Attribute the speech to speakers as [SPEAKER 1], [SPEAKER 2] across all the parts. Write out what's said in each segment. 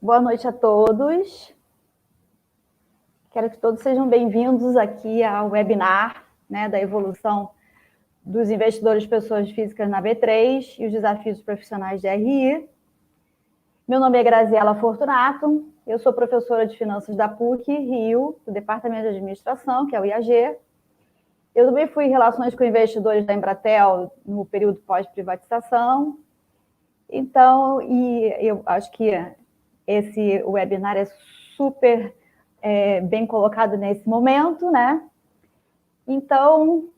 [SPEAKER 1] Boa noite a todos. Quero que todos sejam bem-vindos aqui ao webinar, né, da evolução dos investidores pessoas físicas na B3 e os desafios profissionais de RI. Meu nome é Graziela Fortunato, eu sou professora de Finanças da PUC Rio, do Departamento de Administração, que é o IAG. Eu também fui em Relações com Investidores da Embratel no período pós-privatização. Então, eu acho que esse webinar é super bem colocado nesse momento, né? Então,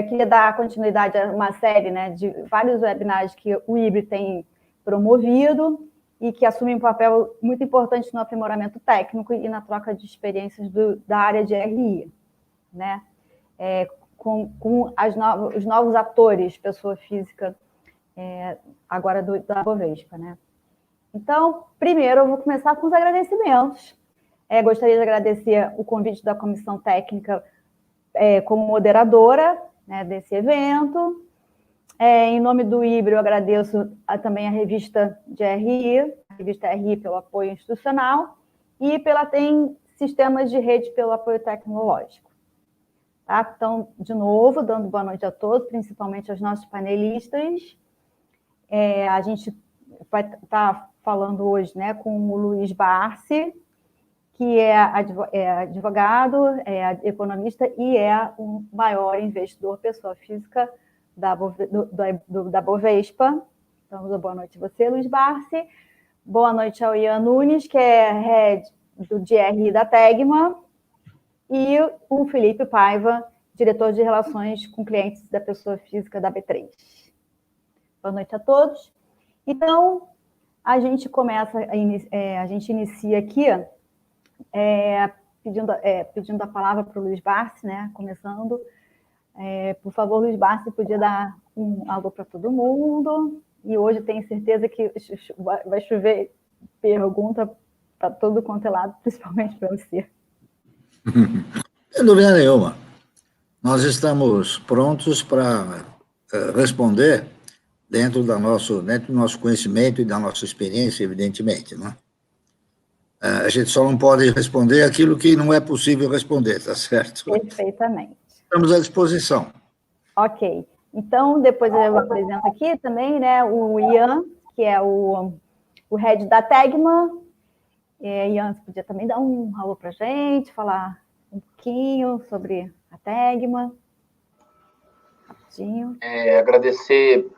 [SPEAKER 1] queria dar continuidade a uma série, né, de vários webinars que o IBRE tem promovido e que assumem um papel muito importante no aprimoramento técnico e na troca de experiências da área de RI, né? Com os novos atores, pessoa física, agora da Bovespa, né? Então, primeiro eu vou começar com os agradecimentos. Gostaria de agradecer o convite da Comissão Técnica como moderadora, né, desse evento. Em nome do IBRE, eu agradeço também a revista de RI, a revista RI pelo apoio institucional e pela TEM Sistemas de Rede pelo apoio tecnológico. Tá? Então, de novo, dando boa noite a todos, principalmente aos nossos panelistas. A gente vai estar falando hoje, né, com o Luiz Barsi, que é advogado, é economista e é o maior investidor pessoa física da Bovespa. Então, boa noite a você, Luiz Barsi. Boa noite ao Ian Nunes, que é head do GRI da Tegma, e o Felipe Paiva, diretor de Relações com Clientes da Pessoa Física da B3. Boa noite a todos. Então, a gente inicia aqui pedindo a palavra para o Luiz Barsi, né? Começando. Por favor, Luiz Barsi, podia dar um alô para todo mundo. E hoje tenho certeza que vai chover pergunta para todo quanto é lado, principalmente para você.
[SPEAKER 2] Sem dúvida nenhuma. Nós estamos prontos para responder dentro do nosso conhecimento e da nossa experiência, evidentemente, né? A gente só não pode responder aquilo que não é possível responder, tá certo?
[SPEAKER 1] Perfeitamente.
[SPEAKER 2] Estamos à disposição.
[SPEAKER 1] Ok. Então, depois eu apresento aqui também, né, o Ian, que é o head da Tegma. Ian, você podia também dar um alô para a gente, falar um pouquinho sobre a Tegma. Rapidinho.
[SPEAKER 3] Agradecer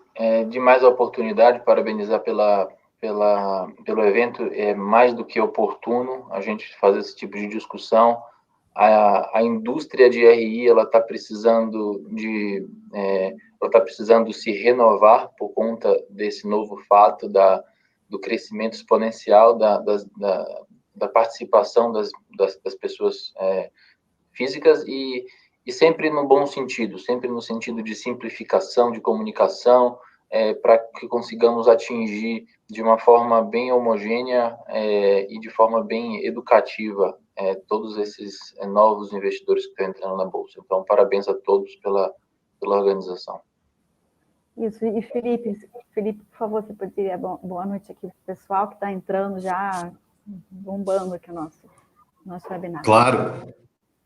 [SPEAKER 3] demais a oportunidade, parabenizar pelo evento. É mais do que oportuno a gente fazer esse tipo de discussão. A indústria de RI está precisando se renovar por conta desse novo fato do crescimento exponencial da participação das pessoas físicas e sempre no bom sentido, sempre no sentido de simplificação, de comunicação, para que consigamos atingir de uma forma bem homogênea e de forma bem educativa todos esses novos investidores que estão entrando na Bolsa. Então, parabéns a todos pela organização.
[SPEAKER 1] Isso, e Felipe, por favor, você poderia boa noite aqui para o pessoal que está entrando já, bombando aqui o nosso webinar.
[SPEAKER 4] Claro.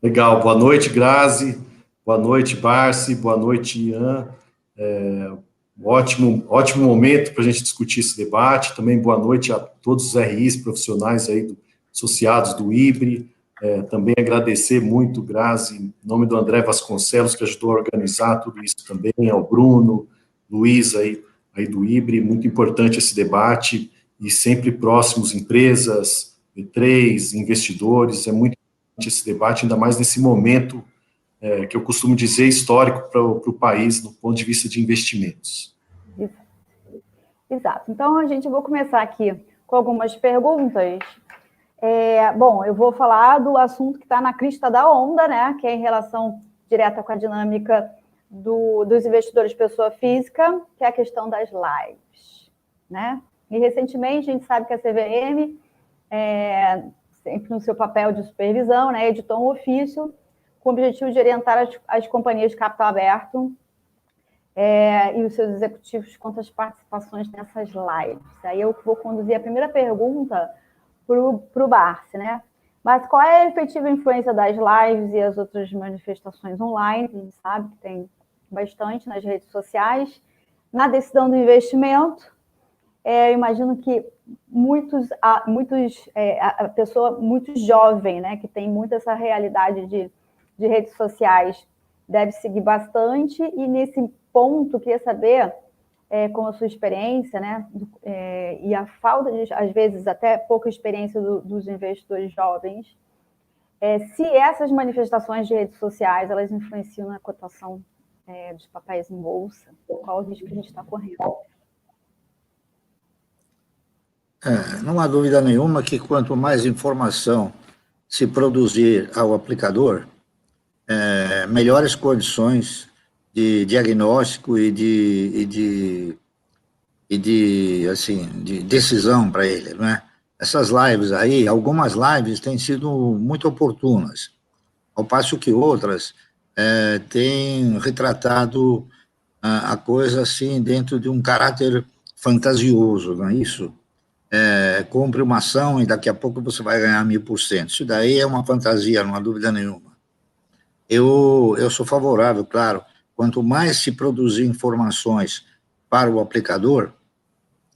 [SPEAKER 4] Legal. Boa noite, Grazi. Boa noite, Barsi. Boa noite, Ian. Ótimo momento para a gente discutir esse debate. Também boa noite a todos os RIs profissionais aí associados do IBRE. Também agradecer muito, Grazi, em nome do André Vasconcelos, que ajudou a organizar tudo isso também, ao Bruno, Luiz aí do IBRE. Muito importante esse debate e sempre próximos empresas, B3, investidores. É muito importante esse debate, ainda mais nesse momento que eu costumo dizer histórico para o país, do ponto de vista de investimentos.
[SPEAKER 1] Exato. Então, vou começar aqui com algumas perguntas. Bom, eu vou falar do assunto que está na crista da onda, né, que é em relação direta com a dinâmica dos investidores pessoa física, que é a questão das lives, né? E, recentemente, a gente sabe que a CVM, sempre no seu papel de supervisão, né, editou um ofício com o objetivo de orientar as companhias de capital aberto e os seus executivos quanto às participações nessas lives. Aí eu vou conduzir a primeira pergunta para o Barsi, né? Mas qual é a efetiva influência das lives e as outras manifestações online? A gente sabe que tem bastante nas redes sociais, na decisão do investimento. Eu imagino que a pessoa muito jovem, né, que tem muito essa realidade de redes sociais, deve seguir bastante, e nesse ponto, queria saber, com a sua experiência, né, e a falta de, às vezes, até pouca experiência dos investidores jovens, se essas manifestações de redes sociais, elas influenciam na cotação dos papéis em bolsa, qual o risco que a gente está correndo?
[SPEAKER 2] Não há dúvida nenhuma que quanto mais informação se produzir ao aplicador, melhores condições de diagnóstico e de decisão para ele, não é? Essas lives aí, algumas lives têm sido muito oportunas, ao passo que outras têm retratado a coisa assim dentro de um caráter fantasioso, não é isso? Compre uma ação e daqui a pouco você vai ganhar 1000%. Isso daí é uma fantasia, não há dúvida nenhuma. Eu sou favorável, claro, quanto mais se produzir informações para o aplicador,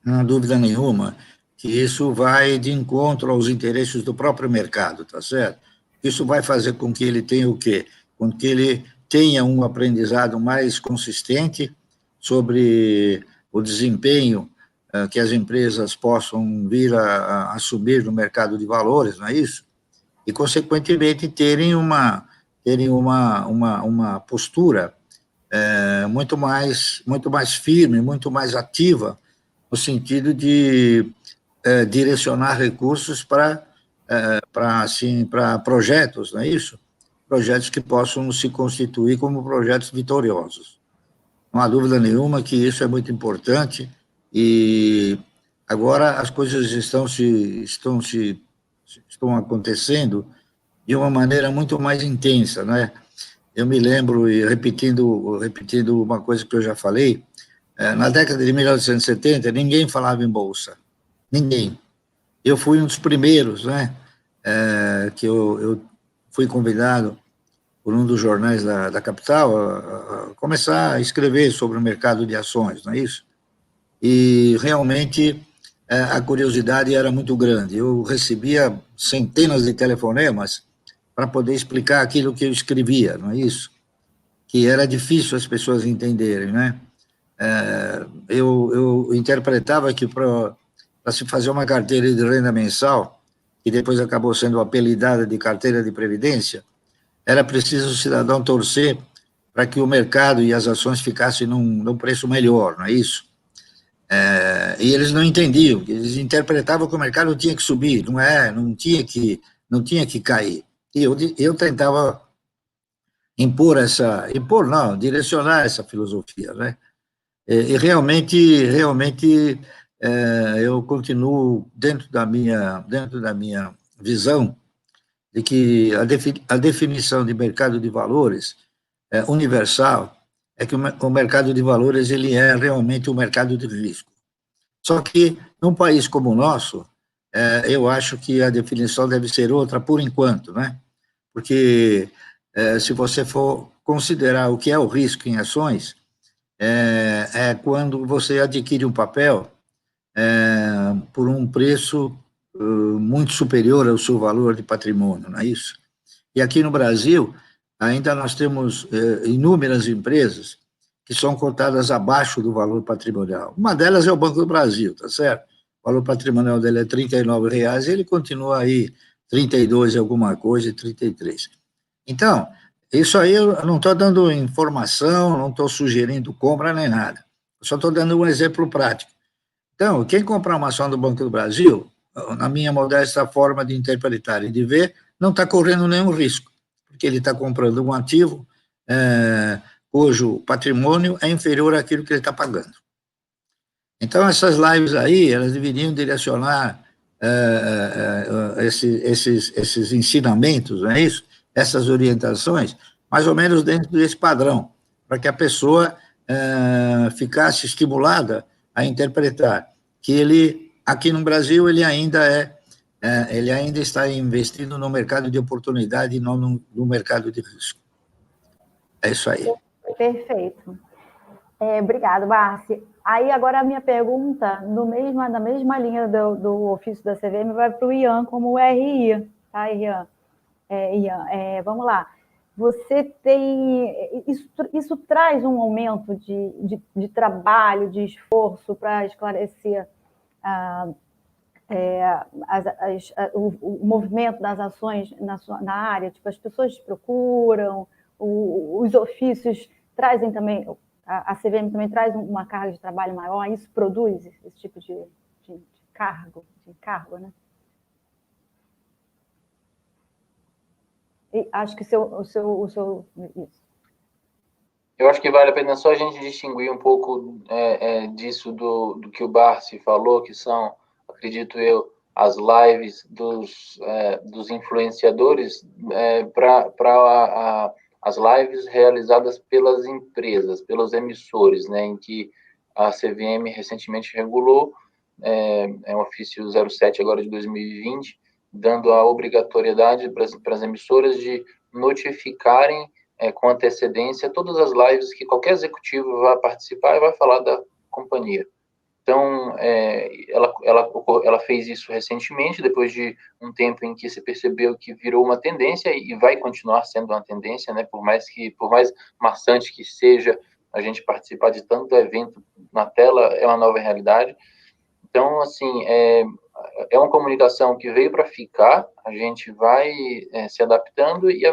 [SPEAKER 2] não há dúvida nenhuma que isso vai de encontro aos interesses do próprio mercado, tá certo? Isso vai fazer com que ele tenha o quê? Com que ele tenha um aprendizado mais consistente sobre o desempenho que as empresas possam vir a subir no mercado de valores, não é isso? E, consequentemente, terem uma postura muito mais firme, muito mais ativa, no sentido de direcionar recursos para projetos, não é isso? Projetos que possam se constituir como projetos vitoriosos. Não há dúvida nenhuma que isso é muito importante, e agora as coisas estão acontecendo de uma maneira muito mais intensa, né? Eu me lembro, e repetindo uma coisa que eu já falei, na década de 1970, ninguém falava em bolsa, ninguém. Eu fui um dos primeiros, né, que eu fui convidado por um dos jornais da capital a começar a escrever sobre o mercado de ações, não é isso? E realmente a curiosidade era muito grande. Eu recebia centenas de telefonemas para poder explicar aquilo que eu escrevia, não é isso? Que era difícil as pessoas entenderem, né? Eu interpretava que para se fazer uma carteira de renda mensal, que depois acabou sendo apelidada de carteira de previdência, era preciso o cidadão torcer para que o mercado e as ações ficassem num preço melhor, não é isso? E eles não entendiam, eles interpretavam que o mercado tinha que subir, não tinha que cair. E eu tentava direcionar essa filosofia, né? E realmente eu continuo dentro da minha visão de que a definição de mercado de valores universal é que o mercado de valores ele é realmente um mercado de risco. Só que, num país como o nosso, eu acho que a definição deve ser outra por enquanto, né? Porque se você for considerar o que é o risco em ações, é quando você adquire um papel por um preço muito superior ao seu valor de patrimônio, não é isso? E aqui no Brasil, ainda nós temos inúmeras empresas que são cotadas abaixo do valor patrimonial. Uma delas é o Banco do Brasil, tá certo? O valor patrimonial dele é R$ 39,00 e ele continua aí 32 e alguma coisa, e 33. Então, isso aí eu não estou dando informação, não estou sugerindo compra nem nada. Eu só estou dando um exemplo prático. Então, quem comprar uma ação do Banco do Brasil, na minha modesta forma de interpretar e de ver, não está correndo nenhum risco, porque ele está comprando um ativo cujo patrimônio é inferior àquilo que ele está pagando. Então, essas lives aí, elas deveriam direcionar esses ensinamentos, não é isso? Essas orientações, mais ou menos dentro desse padrão, para que a pessoa ficasse estimulada a interpretar que ele, aqui no Brasil, ele ainda ele ainda está investindo no mercado de oportunidade e não no mercado de risco. É isso aí.
[SPEAKER 1] Perfeito. Obrigado, Barsi. Aí, agora, a minha pergunta, na mesma linha do ofício da CVM, vai para o Ian, como o RI. Tá, Ian? Ian, vamos lá. Você tem... Isso traz um aumento de trabalho, de esforço para esclarecer o movimento das ações na área? Tipo, as pessoas te procuram, os ofícios trazem também... A CVM também traz uma carga de trabalho maior, isso produz esse tipo de encargo, né? E acho que isso.
[SPEAKER 3] Eu acho que vale a pena só a gente distinguir um pouco disso do que o Barsi falou, que são, acredito eu, as lives dos influenciadores para as lives realizadas pelas empresas, pelos emissores, né, em que a CVM recentemente regulou, um ofício 07 agora de 2020, dando a obrigatoriedade para as emissoras de notificarem com antecedência todas as lives que qualquer executivo vai participar e vai falar da companhia. Então, ela fez isso recentemente, depois de um tempo em que se percebeu que virou uma tendência e vai continuar sendo uma tendência, né? Por mais maçante que seja a gente participar de tanto evento na tela, é uma nova realidade. Então, assim, é uma comunicação que veio para ficar, a gente vai se adaptando e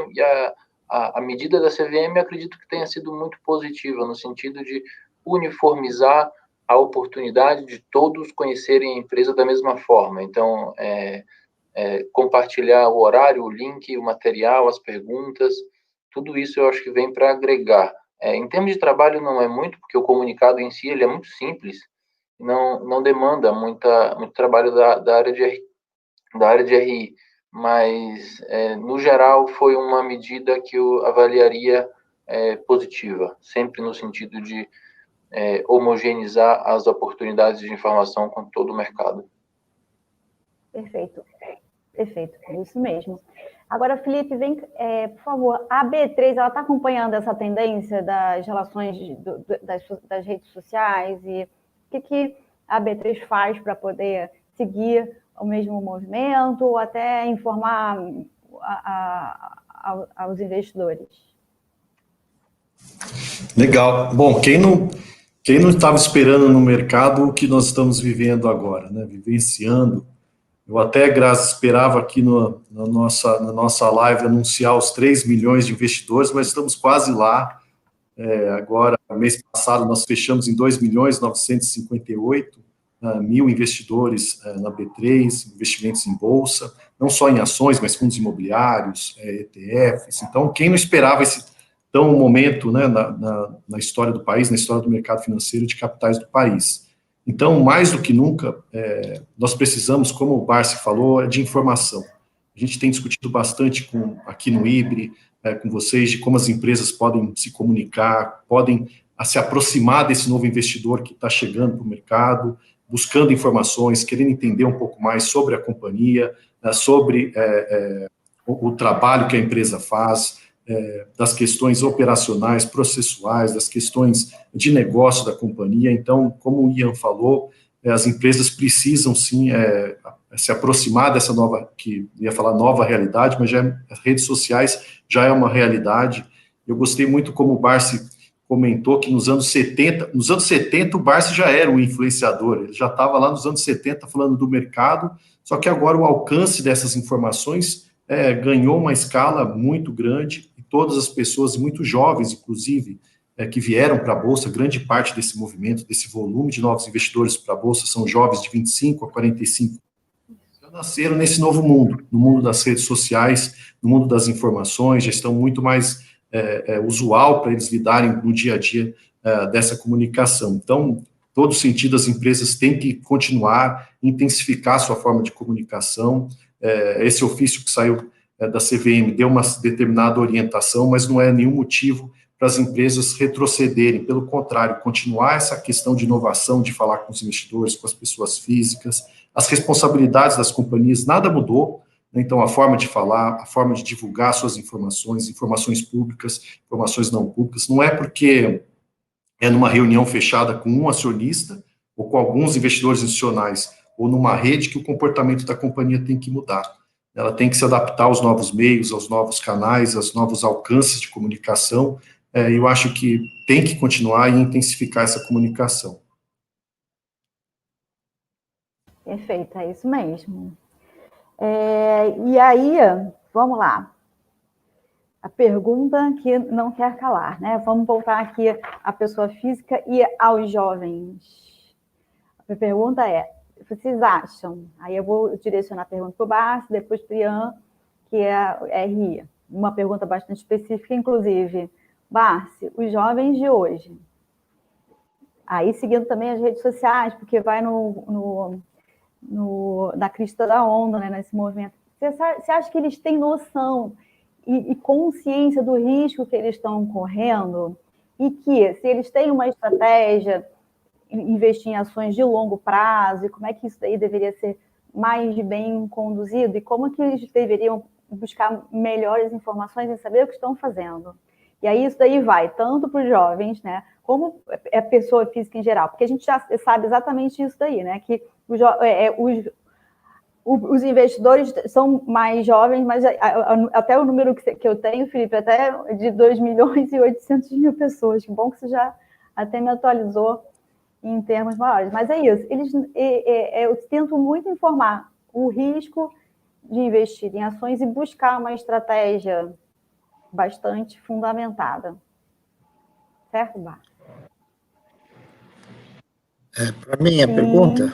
[SPEAKER 3] a medida da CVM, acredito que tenha sido muito positiva, no sentido de uniformizar a oportunidade de todos conhecerem a empresa da mesma forma. Então, compartilhar o horário, o link, o material, as perguntas, tudo isso eu acho que vem para agregar. Em termos de trabalho não é muito, porque o comunicado em si ele é muito simples, não demanda muito trabalho da área de RI, mas, no geral, foi uma medida que eu avaliaria positiva, sempre no sentido de homogeneizar as oportunidades de informação com todo o mercado.
[SPEAKER 1] Perfeito, é isso mesmo. Agora, Felipe, vem, por favor, a B3, ela está acompanhando essa tendência das relações das redes sociais e o que a B3 faz para poder seguir o mesmo movimento ou até informar aos investidores?
[SPEAKER 4] Legal. Bom, quem não estava esperando no mercado o que nós estamos vivendo agora, né? Vivenciando. Eu até, Grazi, esperava aqui na nossa live anunciar os 3 milhões de investidores, mas estamos quase lá. Agora, mês passado, nós fechamos em 2.958.000 investidores na B3, investimentos em bolsa, não só em ações, mas fundos imobiliários, ETFs. Então, quem não esperava esse tão momento, né, na história do país, na história do mercado financeiro de capitais do país? Então, mais do que nunca, nós precisamos, como o Barsi falou, de informação. A gente tem discutido bastante aqui no IBRE, com vocês, de como as empresas podem se comunicar, podem se aproximar desse novo investidor que está chegando para o mercado, buscando informações, querendo entender um pouco mais sobre a companhia, sobre o trabalho que a empresa faz, das questões operacionais, processuais, das questões de negócio da companhia. Então, como o Ian falou, as empresas precisam, sim, se aproximar dessa nova, que ia falar nova realidade, mas as redes sociais já é uma realidade. Eu gostei muito como o Barsi comentou que nos anos 70 o Barsi já era um influenciador, ele já estava lá nos anos 70 falando do mercado, só que agora o alcance dessas informações ganhou uma escala muito grande, e todas as pessoas, muito jovens, inclusive, que vieram para a Bolsa, grande parte desse movimento, desse volume de novos investidores para a Bolsa, são jovens de 25 a 45 anos, já nasceram nesse novo mundo, no mundo das redes sociais, no mundo das informações, já estão muito mais usual para eles lidarem no dia a dia dessa comunicação. Então, todo sentido, as empresas têm que continuar, intensificar sua forma de comunicação. Esse ofício que saiu da CVM deu uma determinada orientação, mas não é nenhum motivo para as empresas retrocederem. Pelo contrário, continuar essa questão de inovação, de falar com os investidores, com as pessoas físicas, as responsabilidades das companhias, nada mudou. Então, a forma de falar, a forma de divulgar suas informações, informações públicas, informações não públicas, não é porque é numa reunião fechada com um acionista ou com alguns investidores institucionais ou numa rede que o comportamento da companhia tem que mudar. Ela tem que se adaptar aos novos meios, aos novos canais, aos novos alcances de comunicação. Eu acho que tem que continuar e intensificar essa comunicação.
[SPEAKER 1] Perfeito, é isso mesmo. E aí, vamos lá. A pergunta que não quer calar, né? Vamos voltar aqui à pessoa física e aos jovens. A pergunta é, vocês acham? Aí eu vou direcionar a pergunta para o Barsi, depois para o Ian, que é a RI. Uma pergunta bastante específica, inclusive. Barsi, os jovens de hoje. Aí seguindo também as redes sociais, porque vai na crista da onda, né, nesse movimento. Você acha que eles têm noção e consciência do risco que eles estão correndo? E que, se eles têm uma estratégia, investir em ações de longo prazo, e como é que isso daí deveria ser mais bem conduzido? E como que eles deveriam buscar melhores informações e saber o que estão fazendo? E aí isso daí vai tanto para os jovens, né, como a pessoa física em geral, porque a gente já sabe exatamente isso daí, né, que os investidores são mais jovens, mas até o número que eu tenho, Felipe, até de 2.800.000 pessoas. Que bom que você já até me atualizou em termos maiores. Mas é isso, eu tento muito informar o risco de investir em ações e buscar uma estratégia bastante fundamentada. Certo, Bar?
[SPEAKER 2] Para mim, a pergunta...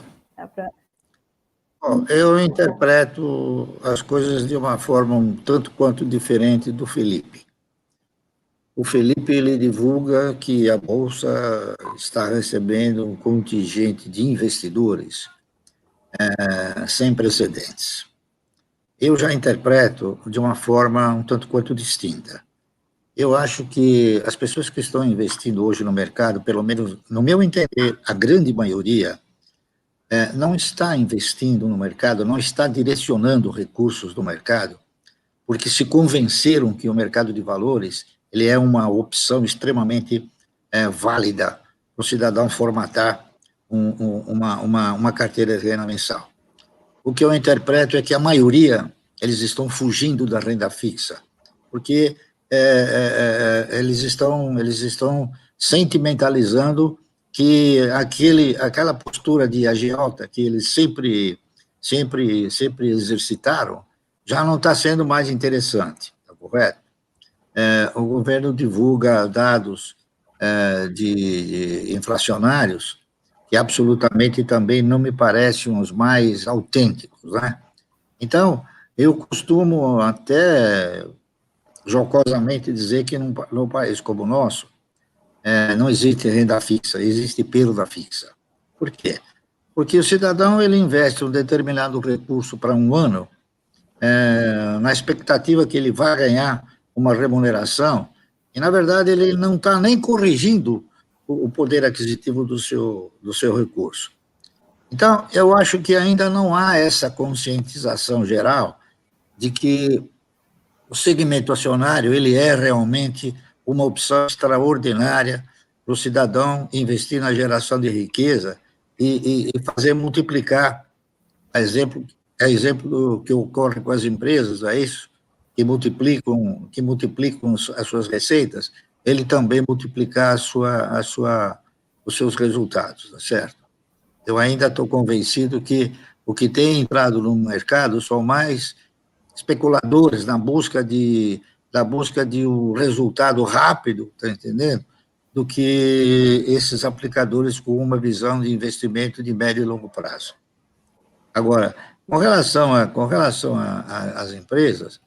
[SPEAKER 2] Bom, eu interpreto as coisas de uma forma um tanto quanto diferente do Felipe. O Felipe, ele divulga que a Bolsa está recebendo um contingente de investidores sem precedentes. Eu já interpreto de uma forma um tanto quanto distinta. Eu acho que as pessoas que estão investindo hoje no mercado, pelo menos no meu entender, a grande maioria, não está investindo no mercado, não está direcionando recursos do mercado, porque se convenceram que o mercado de valores ele é uma opção extremamente válida para o cidadão formatar uma carteira de renda mensal. O que eu interpreto é que a maioria, eles estão fugindo da renda fixa, porque eles estão sentimentalizando que aquela postura de agiota que eles sempre exercitaram já não está sendo mais interessante, tá correto? O governo divulga dados de inflacionários que absolutamente também não me parecem os mais autênticos, né? Então, eu costumo até jocosamente dizer que num país como o nosso, não existe renda fixa, existe perda fixa. Por quê? Porque o cidadão ele investe um determinado recurso para um ano, na expectativa que ele vai ganhar uma remuneração, e, na verdade, ele não está nem corrigindo o poder aquisitivo do seu recurso. Então, eu acho que ainda não há essa conscientização geral de que o segmento acionário ele é realmente uma opção extraordinária para o cidadão investir na geração de riqueza e fazer multiplicar, exemplo do que ocorre com as empresas, é isso? Que multiplicam as suas receitas, ele também multiplicar os seus resultados, tá certo? Eu ainda estou convencido que o que tem entrado no mercado são mais especuladores na busca de um resultado rápido, tá entendendo? Do que esses aplicadores com uma visão de investimento de médio e longo prazo. Agora, com relação às empresas,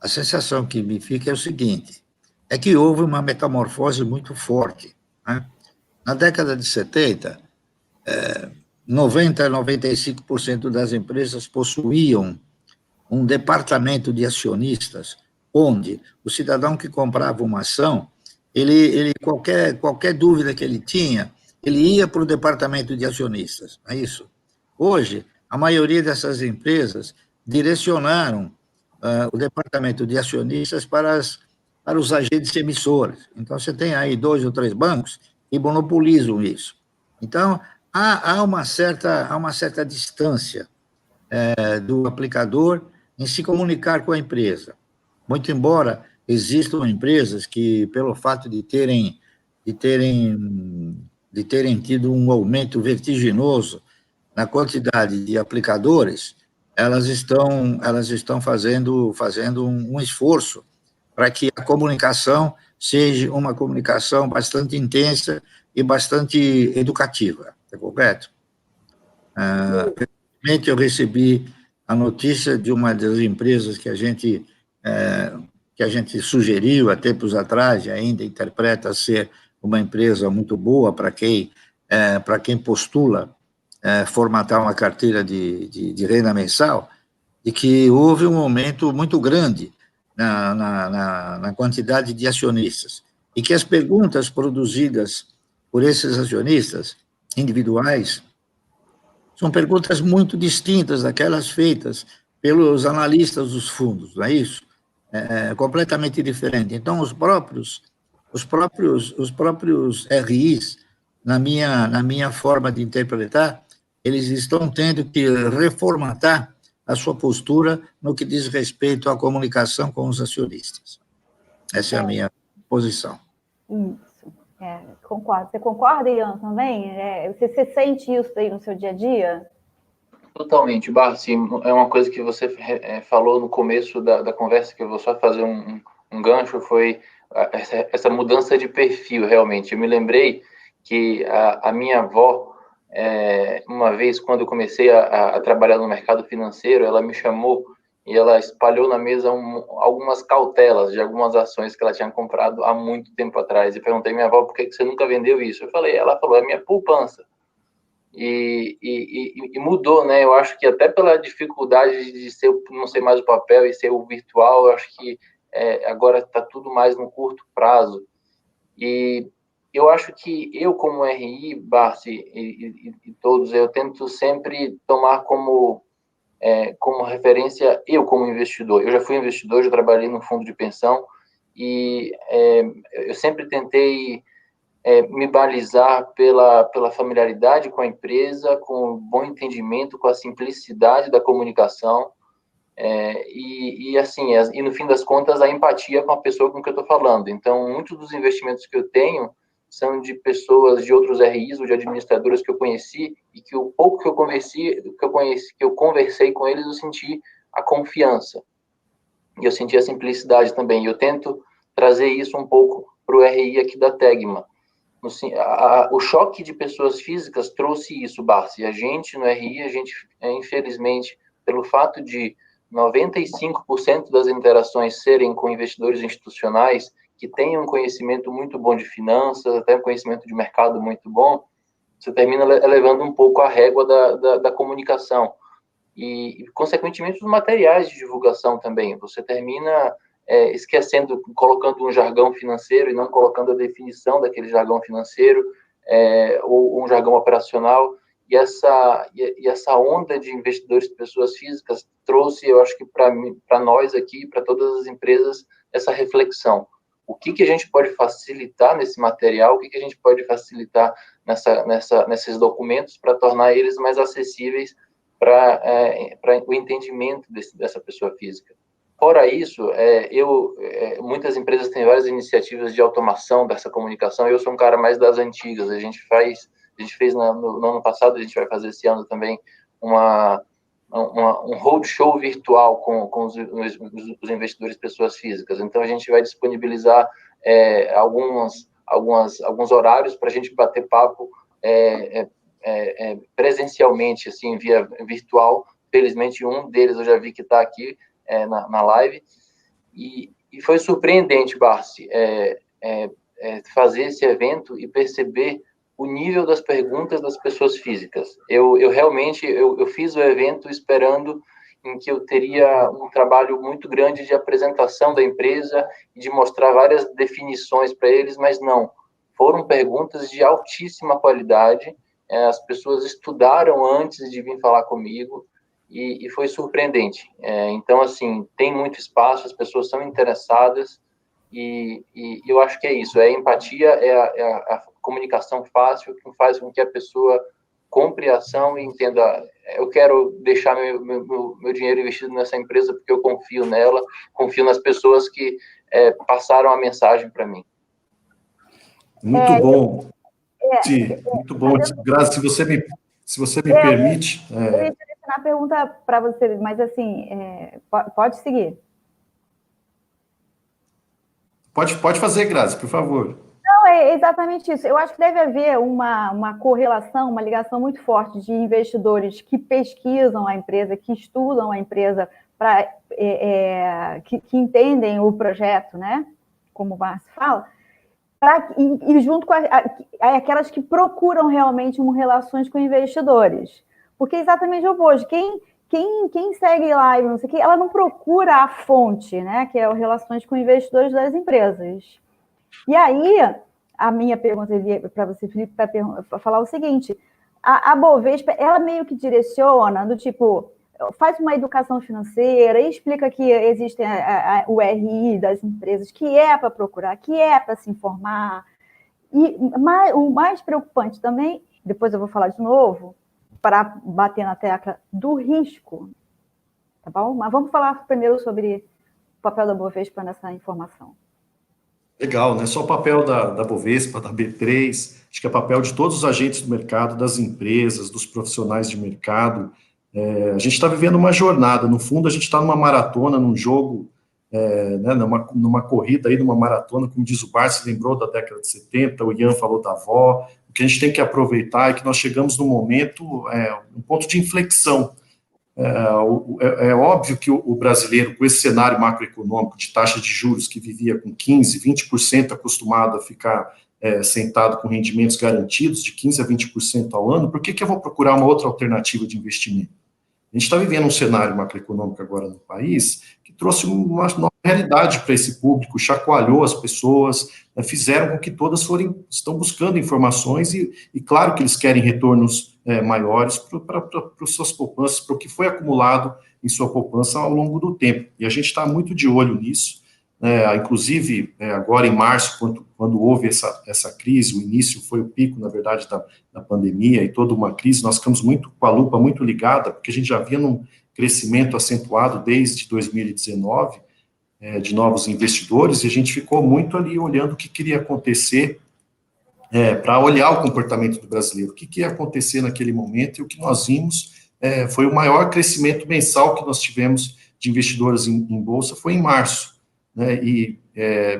[SPEAKER 2] a sensação que me fica é o seguinte, é que houve uma metamorfose muito forte, né? Na década de 70, 90% a 95% das empresas possuíam um departamento de acionistas, onde o cidadão que comprava uma ação, qualquer dúvida que ele tinha, ele ia para o departamento de acionistas, não é isso? Hoje, a maioria dessas empresas direcionaram o departamento de acionistas para os agentes emissores. Então, você tem aí 2 ou 3 bancos que monopolizam isso. Então, há uma certa distância do aplicador em se comunicar com a empresa. Muito embora existam empresas que, pelo fato de terem tido um aumento vertiginoso na quantidade de aplicadores, elas estão fazendo um esforço para que a comunicação seja uma comunicação bastante intensa e bastante educativa, é correto? Recentemente eu recebi a notícia de uma das empresas que a gente sugeriu há tempos atrás, e ainda interpreta ser uma empresa muito boa para quem postula formatar uma carteira de renda mensal, e que houve um aumento muito grande na quantidade de acionistas, e que as perguntas produzidas por esses acionistas individuais são perguntas muito distintas daquelas feitas pelos analistas dos fundos, não é isso? É completamente diferente. Então, os próprios RIs, na minha forma de interpretar, eles estão tendo que reformatar a sua postura no que diz respeito à comunicação com os acionistas. Essa é a minha posição.
[SPEAKER 1] Isso, concordo. Você concorda, Ian, também? Você sente isso aí no seu dia a dia?
[SPEAKER 3] Totalmente, Barsi. É uma coisa que você falou no começo da conversa, que eu vou só fazer um gancho, foi essa mudança de perfil, realmente. Eu me lembrei que a minha avó, uma vez, quando eu comecei a trabalhar no mercado financeiro, ela me chamou e ela espalhou na mesa algumas cautelas de algumas ações que ela tinha comprado há muito tempo atrás. E perguntei à minha avó, por que você nunca vendeu isso? Ela falou, é minha poupança. E mudou, né? Eu acho que até pela dificuldade de não ser mais o papel e ser o virtual, eu acho que agora está tudo mais no curto prazo. E eu acho que eu, como RI, Barsi, e todos, eu tento sempre tomar como referência eu como investidor. Eu já fui investidor, já trabalhei no fundo de pensão e eu sempre tentei me balizar pela familiaridade com a empresa, com o bom entendimento, com a simplicidade da comunicação e no fim das contas a empatia com a pessoa com que eu estou falando. Então, muitos dos investimentos que eu tenho são de pessoas de outros RIs ou de administradoras que eu conheci e que o pouco que eu conversei com eles, eu senti a confiança e eu senti a simplicidade também. Eu tento trazer isso um pouco para o RI aqui da Tegma. O choque de pessoas físicas trouxe isso, Barsi. A gente, no RI, infelizmente, pelo fato de 95% das interações serem com investidores institucionais que têm um conhecimento muito bom de finanças, até um conhecimento de mercado muito bom, você termina elevando um pouco a régua da comunicação. E, consequentemente, os materiais de divulgação também. Você termina esquecendo, colocando um jargão financeiro e não colocando a definição daquele jargão financeiro ou um jargão operacional. E essa onda de investidores, pessoas físicas, trouxe, eu acho que para nós aqui, para todas as empresas, essa reflexão. O que a gente pode facilitar nesse material, o que a gente pode facilitar nesses documentos para tornar eles mais acessíveis para o entendimento dessa pessoa física. Fora isso, muitas empresas têm várias iniciativas de automação dessa comunicação. Eu sou um cara mais das antigas. A gente fez no ano passado, a gente vai fazer esse ano também um roadshow virtual com os investidores pessoas físicas. Então, a gente vai disponibilizar alguns horários para a gente bater papo presencialmente, assim, via virtual. Felizmente, um deles eu já vi que está aqui na live. E foi surpreendente, Barsi, fazer esse evento e perceber o nível das perguntas das pessoas físicas. Eu realmente fiz o evento esperando em que eu teria um trabalho muito grande de apresentação da empresa e de mostrar várias definições para eles, mas não. Foram perguntas de altíssima qualidade, as pessoas estudaram antes de vir falar comigo, e foi surpreendente. Então, assim, tem muito espaço, as pessoas são interessadas, e eu acho que é isso, a empatia, a comunicação fácil, que faz com que a pessoa compre a ação e entenda, eu quero deixar meu dinheiro investido nessa empresa porque eu confio nela, confio nas pessoas que passaram a mensagem para mim.
[SPEAKER 4] Muito bom. Sim, muito bom. Grazi, se você me permite...
[SPEAKER 1] Eu ia direcionar a pergunta para você, mas assim, pode seguir.
[SPEAKER 4] Pode fazer, Grazi, por favor.
[SPEAKER 1] Não, é exatamente isso. Eu acho que deve haver uma correlação, uma ligação muito forte de investidores que pesquisam a empresa, que estudam a empresa, que entendem o projeto, né? Como o Márcio fala, e junto com aquelas que procuram realmente relações com investidores. Porque é exatamente o oposto. Quem segue lá, não sei o que, ela não procura a fonte, né? Que é o relações com investidores das empresas. E aí, a minha pergunta para você, Felipe, para falar o seguinte: a Bovespa, ela meio que direciona, do tipo, faz uma educação financeira e explica que existe o RI das empresas, que é para procurar, que é para se informar. E o mais preocupante também, depois eu vou falar de novo, para bater na tecla do risco, tá bom? Mas vamos falar primeiro sobre o papel da Bovespa nessa informação.
[SPEAKER 4] Legal, não é só o papel da Bovespa, da B3, acho que é papel de todos os agentes do mercado, das empresas, dos profissionais de mercado. A gente está vivendo uma jornada, no fundo a gente está numa maratona, num jogo, né, numa corrida aí, numa maratona, como diz o Bar, se lembrou da década de 70, o Ian falou da avó. O que a gente tem que aproveitar é que nós chegamos num momento, um ponto de inflexão. É óbvio que o brasileiro, com esse cenário macroeconômico de taxa de juros que vivia com 15%, 20% acostumado a ficar sentado com rendimentos garantidos de 15% a 20% ao ano, por que eu vou procurar uma outra alternativa de investimento? A gente está vivendo um cenário macroeconômico agora no país que trouxe uma nova realidade para esse público, chacoalhou as pessoas, fizeram com que todas estão buscando informações e claro que eles querem retornos maiores para suas poupanças, para o que foi acumulado em sua poupança ao longo do tempo. E a gente está muito de olho nisso. Inclusive, agora em março, quando houve essa crise, o início foi o pico, na verdade, da pandemia e toda uma crise, nós ficamos com a lupa muito ligada, porque a gente já via num crescimento acentuado desde 2019, de novos investidores, e a gente ficou muito ali olhando o que queria acontecer, para olhar o comportamento do brasileiro, o que ia acontecer naquele momento, e o que nós vimos foi o maior crescimento mensal que nós tivemos de investidores em bolsa, foi em março. Né, e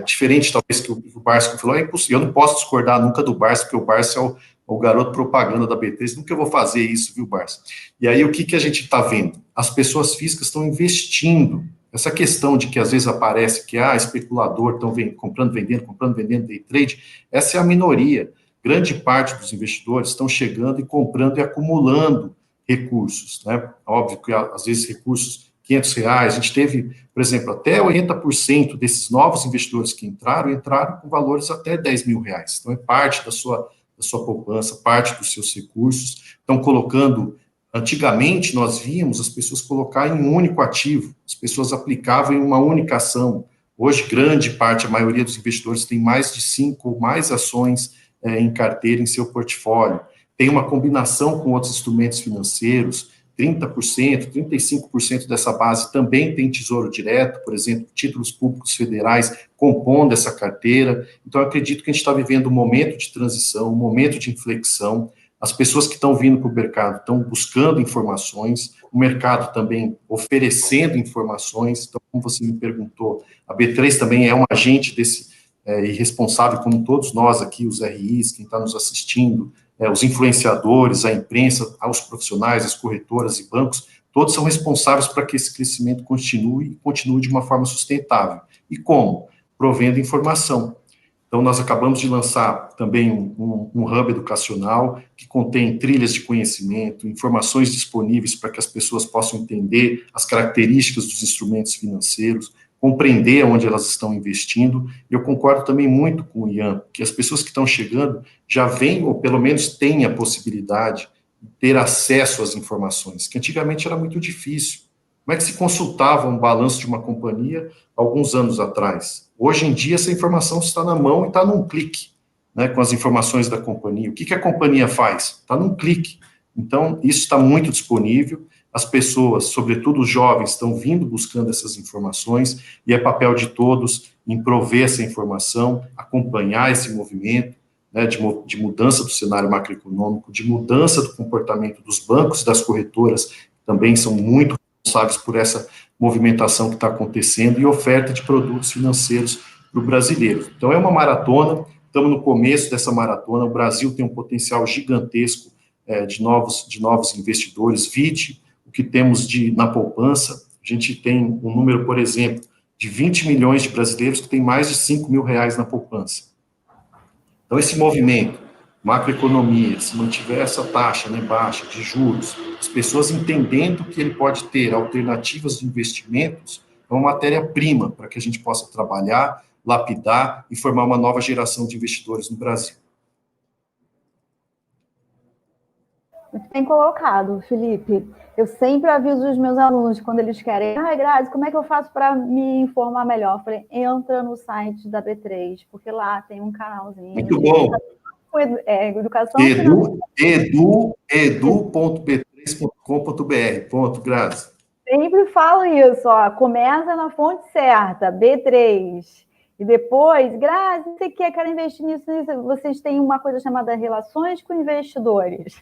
[SPEAKER 4] diferente talvez que o Barça falou, é impossível, eu não posso discordar nunca do Barça, porque o Barça é o garoto propaganda da B3, nunca eu vou fazer isso, viu, Barça? E aí o que a gente está vendo? As pessoas físicas estão investindo, essa questão de que às vezes aparece que especulador, estão comprando, vendendo, day trade, essa é a minoria, grande parte dos investidores estão chegando e comprando e acumulando recursos, né? Óbvio que às vezes recursos R$500, a gente teve, por exemplo, até 80% desses novos investidores que entraram com valores até R$10 mil. Então, é parte da sua poupança, parte dos seus recursos. Estão colocando, antigamente nós víamos as pessoas colocar em um único ativo, as pessoas aplicavam em uma única ação. Hoje, grande parte, a maioria dos investidores tem mais de 5 ou mais ações em carteira em seu portfólio. Tem uma combinação com outros instrumentos financeiros, 30%, 35% dessa base também tem tesouro direto, por exemplo, títulos públicos federais compondo essa carteira. Então, eu acredito que a gente está vivendo um momento de transição, um momento de inflexão. As pessoas que estão vindo para o mercado estão buscando informações, o mercado também oferecendo informações. Então, como você me perguntou, a B3 também é um agente e responsável, como todos nós aqui, os RIs, quem está nos assistindo, os influenciadores, a imprensa, os profissionais, as corretoras e bancos, todos são responsáveis para que esse crescimento continue de uma forma sustentável. E como? Provendo informação. Então, nós acabamos de lançar também um hub educacional que contém trilhas de conhecimento, informações disponíveis para que as pessoas possam entender as características dos instrumentos financeiros, compreender onde elas estão investindo. Eu concordo também muito com o Ian, que as pessoas que estão chegando já vêm, ou pelo menos têm a possibilidade de ter acesso às informações, que antigamente era muito difícil. Como é que se consultava um balanço de uma companhia alguns anos atrás? Hoje em dia, essa informação está na mão e está num clique, né, com as informações da companhia. O que a companhia faz? Está num clique. Então, isso está muito disponível. As pessoas, sobretudo os jovens, estão vindo buscando essas informações e é papel de todos em prover essa informação, acompanhar esse movimento, né, de mudança do cenário macroeconômico, de mudança do comportamento dos bancos e das corretoras, que também são muito responsáveis por essa movimentação que está acontecendo e oferta de produtos financeiros para o brasileiro. Então, é uma maratona, estamos no começo dessa maratona, o Brasil tem um potencial gigantesco de novos investidores, vide o que temos na poupança. A gente tem um número, por exemplo, de 20 milhões de brasileiros que têm mais de 5 mil reais na poupança. Então, esse movimento, macroeconomia, se mantiver essa taxa, né, baixa de juros, as pessoas entendendo que ele pode ter alternativas de investimentos, é uma matéria-prima para que a gente possa trabalhar, lapidar e formar uma nova geração de investidores no Brasil.
[SPEAKER 1] Muito bem colocado, Felipe. Eu sempre aviso os meus alunos, quando eles querem, Grazi, como é que eu faço para me informar melhor? Eu falei, entra no site da B3, porque lá tem um canalzinho.
[SPEAKER 4] Muito bom.
[SPEAKER 1] Educação
[SPEAKER 4] edu.b3.com.br. Ponto, Grazi.
[SPEAKER 1] Sempre falo isso, ó, começa na fonte certa, B3. E depois, Grazi, você quer investir nisso, vocês têm uma coisa chamada Relações com Investidores,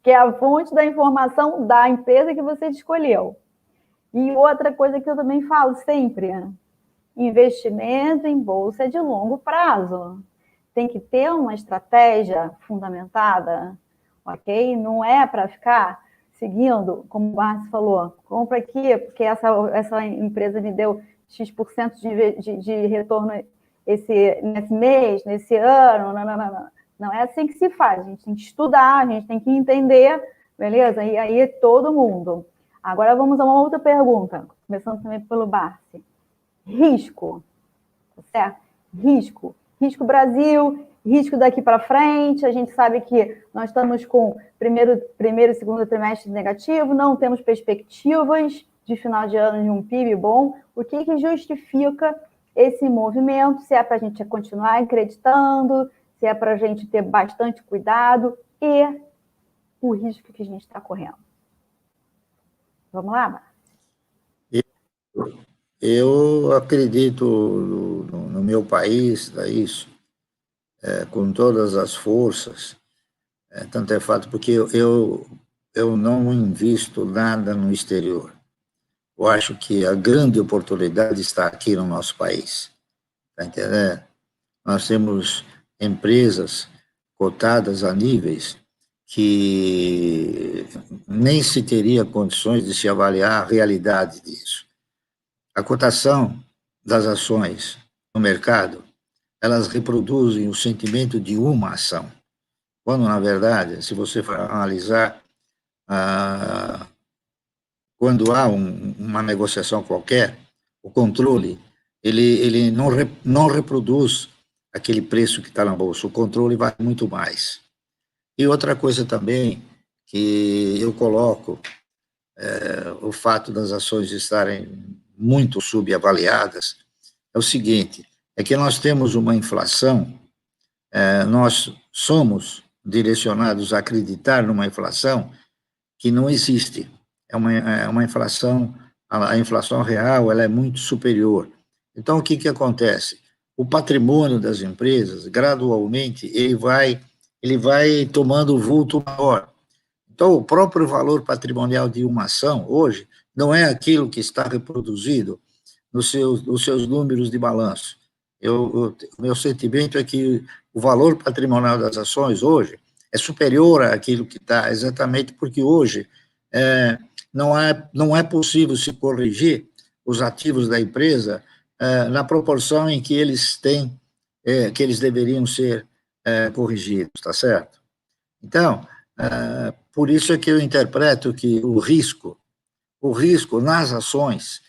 [SPEAKER 1] que é a fonte da informação da empresa que você escolheu. E outra coisa que eu também falo sempre, investimento em bolsa é de longo prazo. Tem que ter uma estratégia fundamentada, ok? Não é para ficar seguindo, como o Márcio falou, compra aqui, porque essa empresa me deu X% de retorno nesse mês, nesse ano, não é assim que se faz, a gente tem que estudar, a gente tem que entender, beleza? E aí todo mundo. Agora vamos a uma outra pergunta, começando também pelo Barsi. Risco, certo? Risco Brasil, risco daqui para frente, a gente sabe que nós estamos com primeiro e segundo trimestre negativo, não temos perspectivas de final de ano de um PIB bom. O que justifica esse movimento? Se é para a gente continuar acreditando, se é para a gente ter bastante cuidado e o risco que a gente está correndo. Vamos lá, Marcos?
[SPEAKER 2] Eu acredito no meu país, isso, com todas as forças, tanto é fato porque eu não invisto nada no exterior. Eu acho que a grande oportunidade está aqui no nosso país, está entendendo? Nós temos empresas cotadas a níveis que nem se teria condições de se avaliar a realidade disso. A cotação das ações no mercado, elas reproduzem o sentimento de uma ação, quando, na verdade, se você for analisar, quando há uma negociação qualquer, o controle, ele não reproduz aquele preço que está na bolsa, o controle vai muito mais. E outra coisa também que eu coloco, o fato das ações estarem muito subavaliadas, é o seguinte, é que nós temos uma inflação, nós somos direcionados a acreditar numa inflação que não existe. É uma inflação, a inflação real ela é muito superior. Então, o que acontece? O patrimônio das empresas, gradualmente, ele vai tomando vulto maior. Então, o próprio valor patrimonial de uma ação, hoje, não é aquilo que está reproduzido nos seus números de balanço. Meu sentimento é que o valor patrimonial das ações, hoje, é superior àquilo que está, exatamente porque hoje não é possível se corrigir os ativos da empresa na proporção em que eles têm que eles deveriam ser corrigidos, tá certo? Então, por isso é que eu interpreto que o risco nas ações,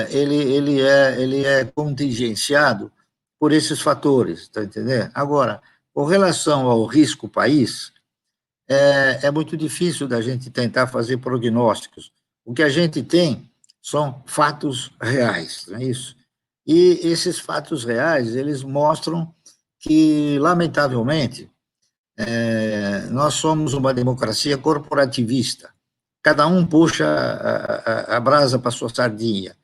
[SPEAKER 2] ele é contingenciado por esses fatores, está entendendo? Agora, com relação ao risco país, é muito difícil da gente tentar fazer prognósticos. O que a gente tem são fatos reais, não é isso? E esses fatos reais, eles mostram que, lamentavelmente, nós somos uma democracia corporativista. Cada um puxa a brasa para sua sardinha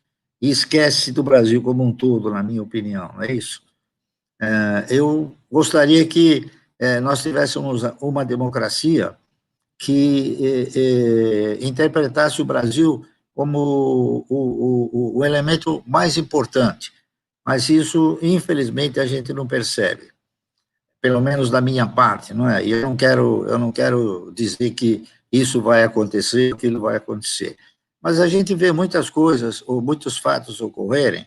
[SPEAKER 2] e esquece do Brasil como um todo, na minha opinião, não é isso? Eu gostaria que nós tivéssemos uma democracia que interpretasse o Brasil como o elemento mais importante, mas isso, infelizmente, a gente não percebe, pelo menos da minha parte, não é? E eu não quero dizer que isso vai acontecer, aquilo vai acontecer, mas a gente vê muitas coisas, ou muitos fatos ocorrerem,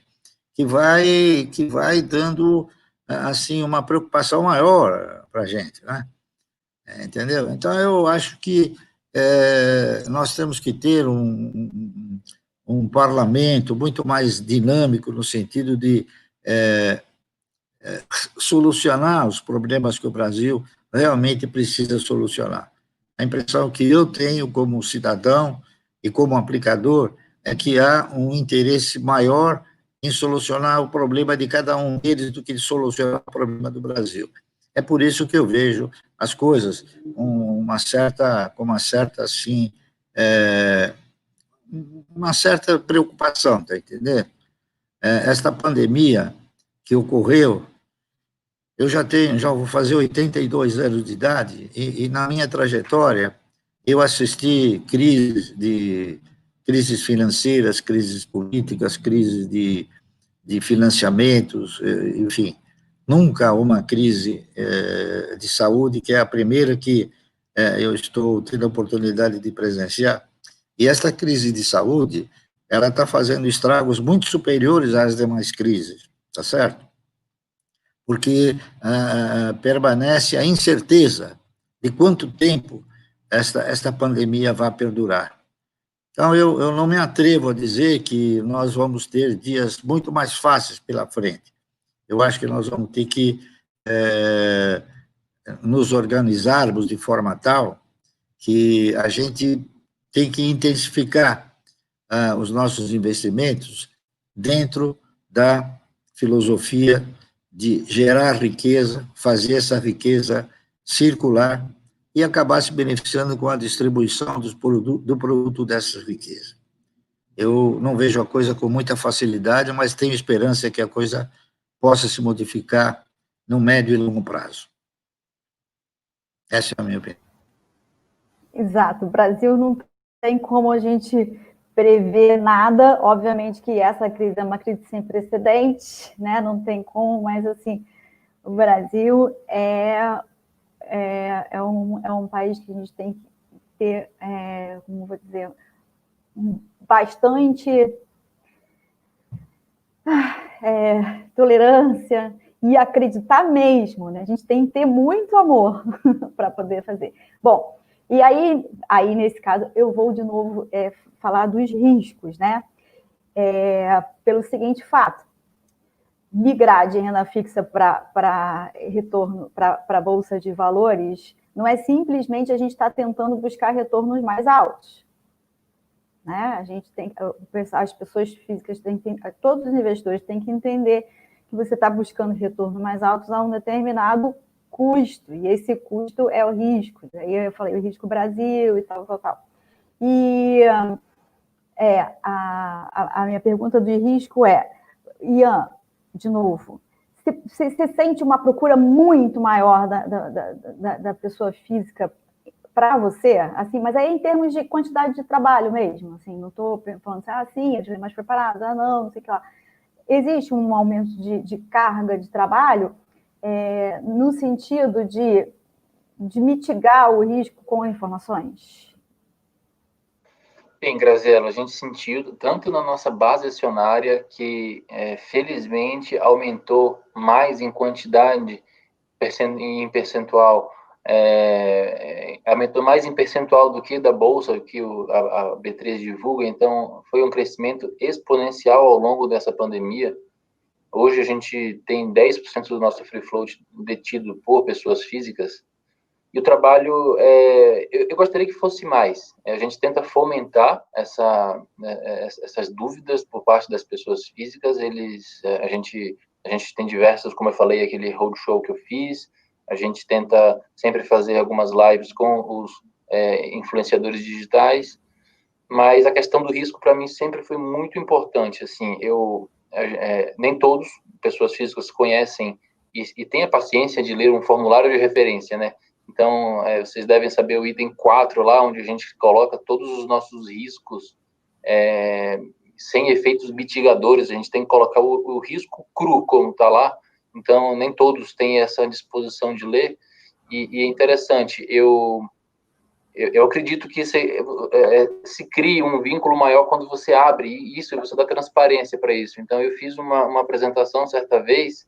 [SPEAKER 2] que vai dando, assim, uma preocupação maior para a gente, né? Entendeu? Então, eu acho que nós temos que ter um parlamento muito mais dinâmico, no sentido de solucionar os problemas que o Brasil realmente precisa solucionar. A impressão que eu tenho como cidadão e como aplicador é que há um interesse maior em solucionar o problema de cada um deles do que solucionar o problema do Brasil. É por isso que eu vejo as coisas com uma certa assim, uma certa preocupação, tá entendendo? Esta pandemia que ocorreu, eu já vou fazer 82 anos de idade, e na minha trajetória, eu assisti crises financeiras, crises políticas, crises de financiamentos, enfim, nunca uma crise de saúde, que é a primeira que eu estou tendo a oportunidade de presenciar. E esta crise de saúde, ela está fazendo estragos muito superiores às demais crises, tá certo? Porque permanece a incerteza de quanto tempo esta pandemia vai perdurar. Então, eu não me atrevo a dizer que nós vamos ter dias muito mais fáceis pela frente. Eu acho que nós vamos ter que nos organizarmos de forma tal que a gente tem que intensificar os nossos investimentos dentro da filosofia de gerar riqueza, fazer essa riqueza circular e acabar se beneficiando com a distribuição do produto dessas riquezas. Eu não vejo a coisa com muita facilidade, mas tenho esperança que a coisa possa se modificar no médio e longo prazo. Essa é a minha opinião.
[SPEAKER 1] Exato. O Brasil não tem como a gente prever nada. Obviamente que essa crise é uma crise sem precedentes, né? Não tem como, mas assim, o Brasil é um país que a gente tem que ter, como vou dizer, bastante tolerância e acreditar mesmo, né? A gente tem que ter muito amor para poder fazer. Bom, e aí nesse caso eu vou de novo falar dos riscos, né? Pelo seguinte fato: migrar de renda fixa para retorno para a bolsa de valores não é simplesmente a gente estar tentando buscar retornos mais altos. Né? A gente tem, as pessoas físicas todos os investidores têm que entender que você está buscando retorno mais altos a um determinado custo, e esse custo é o risco. Aí eu falei o risco Brasil e tal. E a minha pergunta do risco é, Ian, de novo, você sente uma procura muito maior da pessoa física para você, assim, mas aí em termos de quantidade de trabalho mesmo, assim, não estou falando assim, sim, eles vêm mais preparados, não sei o que lá. Existe um aumento de carga de trabalho no sentido de mitigar o risco com informações?
[SPEAKER 3] Bem, Graziela, a gente sentiu tanto na nossa base acionária que, felizmente, aumentou mais em quantidade, em percentual, aumentou mais em percentual do que da Bolsa, que a B3 divulga, então foi um crescimento exponencial ao longo dessa pandemia. Hoje a gente tem 10% do nosso free float detido por pessoas físicas, e o trabalho, eu gostaria que fosse mais. A gente tenta fomentar essas dúvidas por parte das pessoas físicas. A gente tem diversas, como eu falei, aquele roadshow que eu fiz. A gente tenta sempre fazer algumas lives com os influenciadores digitais. Mas a questão do risco, para mim, sempre foi muito importante. Assim, nem todos, pessoas físicas, conhecem e têm a paciência de ler um formulário de referência, né? Então, vocês devem saber o item 4 lá, onde a gente coloca todos os nossos riscos sem efeitos mitigadores. A gente tem que colocar o risco cru, como está lá. Então, nem todos têm essa disposição de ler. E é interessante, eu acredito que se cria um vínculo maior quando você abre isso, e você dá transparência para isso. Então, eu fiz uma apresentação certa vez,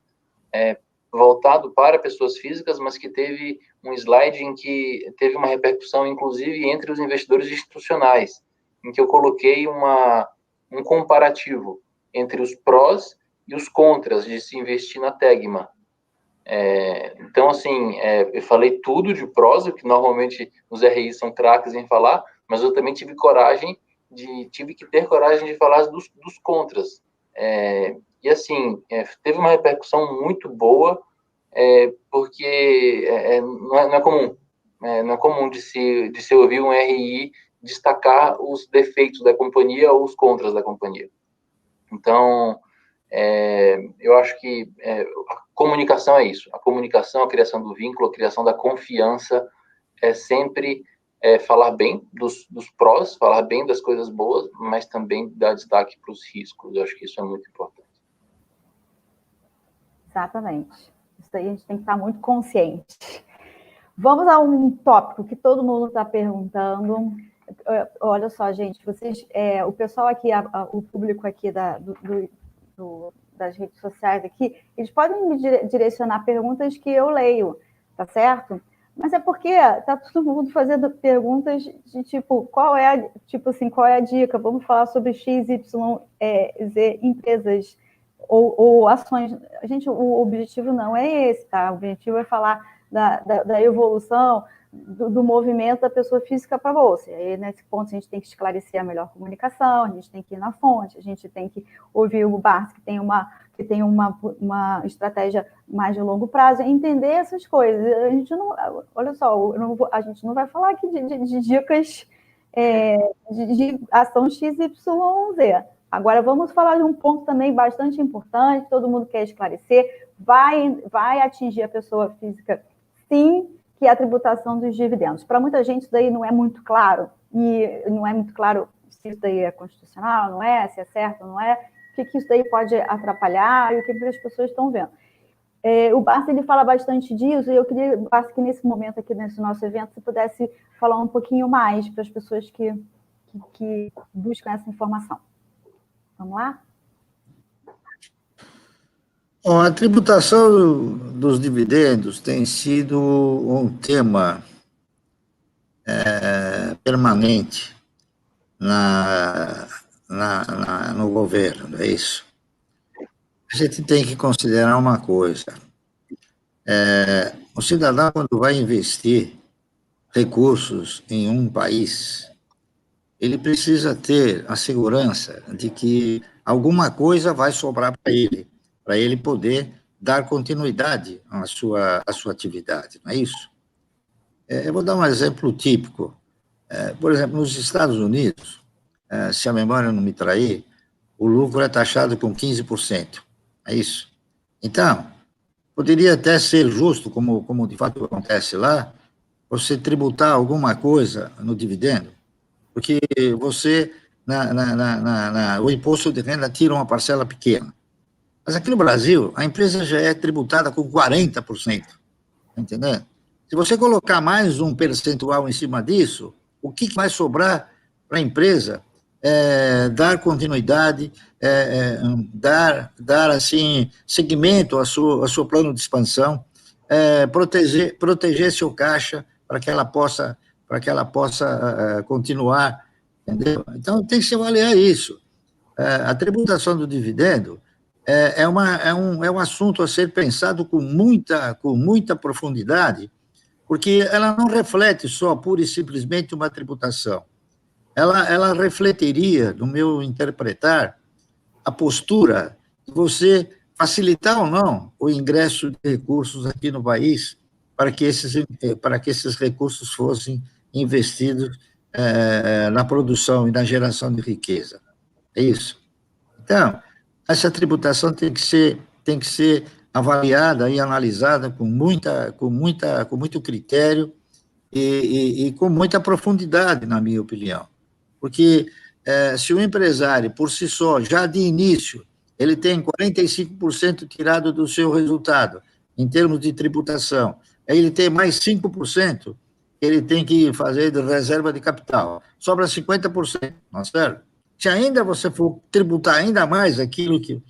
[SPEAKER 3] voltado para pessoas físicas, mas que teve um slide em que teve uma repercussão, inclusive, entre os investidores institucionais, em que eu coloquei um comparativo entre os prós e os contras de se investir na Tegma. Então, assim, eu falei tudo de prós, o que normalmente os RIs são craques em falar, mas eu também tive que ter coragem de falar dos contras. E, assim, teve uma repercussão muito boa, porque não é comum. Não é comum de se ouvir um RI destacar os defeitos da companhia ou os contras da companhia. Então, eu acho que a comunicação é isso. A comunicação, a criação do vínculo, a criação da confiança é sempre falar bem dos prós, falar bem das coisas boas, mas também dar destaque para os riscos. Eu acho que isso é muito importante.
[SPEAKER 1] Exatamente. Isso aí a gente tem que estar muito consciente. Vamos a um tópico que todo mundo está perguntando. Olha só, gente, vocês, o pessoal aqui, o público aqui das redes sociais aqui, eles podem me direcionar perguntas que eu leio, tá certo? Mas é porque tá todo mundo fazendo perguntas de tipo, qual é a dica? Vamos falar sobre XYZ empresas ou ações. Gente, o objetivo não é esse, tá? O objetivo é falar da evolução do movimento da pessoa física para a bolsa. E aí, nesse ponto, a gente tem que esclarecer a melhor comunicação, a gente tem que ir na fonte, a gente tem que ouvir o Bart, que tem uma estratégia mais de longo prazo, entender essas coisas. A gente não, olha só, a gente não vai falar aqui de dicas de ação XYZ. Agora, vamos falar de um ponto também bastante importante, todo mundo quer esclarecer, vai atingir a pessoa física, sim, que é a tributação dos dividendos. Para muita gente, isso daí não é muito claro, e não é muito claro se isso daí é constitucional, não é, se é certo ou não é, o que isso daí pode atrapalhar e o que as pessoas estão vendo. O Barça, ele fala bastante disso, e eu queria, Barça, que nesse momento aqui, nesse nosso evento, você pudesse falar um pouquinho mais para as pessoas que buscam essa informação. Vamos lá?
[SPEAKER 2] Bom, a tributação dos dividendos tem sido um tema permanente no governo, não é isso? A gente tem que considerar uma coisa. O cidadão, quando vai investir recursos em um país, ele precisa ter a segurança de que alguma coisa vai sobrar para ele poder dar continuidade à sua atividade, não é isso? Eu vou dar um exemplo típico. Por exemplo, nos Estados Unidos, se a memória não me trair, o lucro é taxado com 15%, é isso? Então, poderia até ser justo, como de fato acontece lá, você tributar alguma coisa no dividendo, porque você, o imposto de renda tira uma parcela pequena. Mas aqui no Brasil, a empresa já é tributada com 40%, entendeu? Se você colocar mais um percentual em cima disso, o que vai sobrar para a empresa dar continuidade, dar assim, seguimento ao seu plano de expansão, proteger seu caixa para que ela possa continuar, entendeu? Então, tem que se avaliar isso. A tributação do dividendo é um assunto a ser pensado com muita profundidade, porque ela não reflete só, pura e simplesmente, uma tributação. Ela refletiria, no meu interpretar, a postura de você facilitar ou não o ingresso de recursos aqui no país para que esses recursos fossem investidos na produção e na geração de riqueza. É isso. Então, essa tributação tem que ser avaliada e analisada com muito critério e com muita profundidade, na minha opinião. Porque se o empresário, por si só, já de início, ele tem 45% tirado do seu resultado, em termos de tributação, aí ele tem mais 5%, ele tem que fazer de reserva de capital, sobra 50%, não é certo? Se ainda você for tributar ainda mais aquilo que...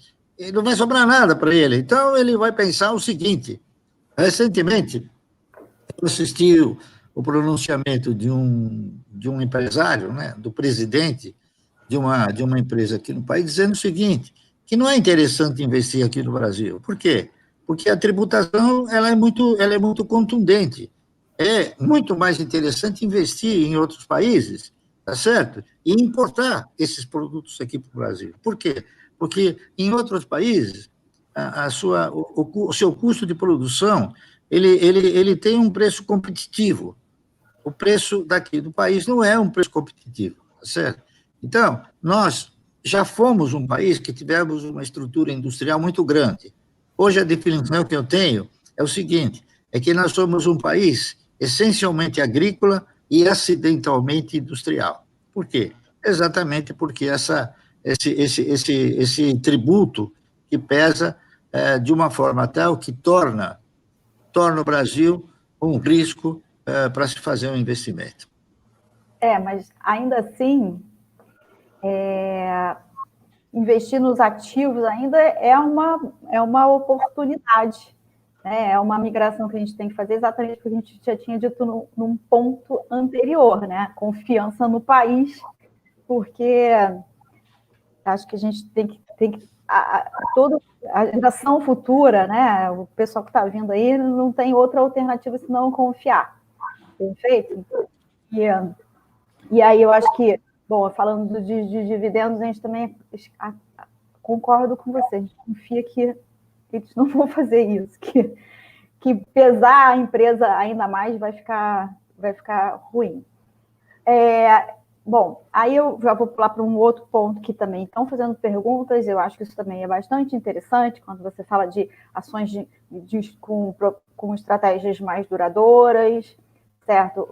[SPEAKER 2] não vai sobrar nada para ele. Então, ele vai pensar o seguinte: recentemente, eu assisti o pronunciamento de um empresário, né, do presidente de uma empresa aqui no país, dizendo o seguinte, que não é interessante investir aqui no Brasil. Por quê? Porque a tributação ela é muito contundente. É muito mais interessante investir em outros países, tá certo? E importar esses produtos aqui para o Brasil. Por quê? Porque em outros países, o seu custo de produção ele tem um preço competitivo. O preço daqui do país não é um preço competitivo, tá certo? Então, nós já fomos um país que tivemos uma estrutura industrial muito grande. Hoje, a definição que eu tenho é o seguinte, é que nós somos um país essencialmente agrícola e acidentalmente industrial. Por quê? Exatamente porque esse tributo que pesa de uma forma tal que torna o Brasil um risco para se fazer um investimento.
[SPEAKER 1] Mas ainda assim, investir nos ativos ainda é uma oportunidade, né? É uma migração que a gente tem que fazer, exatamente o que a gente já tinha dito num ponto anterior, né? Confiança no país, porque acho que a gente tem que toda a geração futura, né? O pessoal que está vindo aí não tem outra alternativa senão confiar. Perfeito? E aí eu acho que, bom, falando de dividendos, a gente também concordo com você, a gente confia que eles não vão fazer isso, que pesar a empresa ainda mais vai ficar ruim. Bom, aí eu já vou pular para um outro ponto que também estão fazendo perguntas, eu acho que isso também é bastante interessante, quando você fala de ações com estratégias mais duradouras, certo?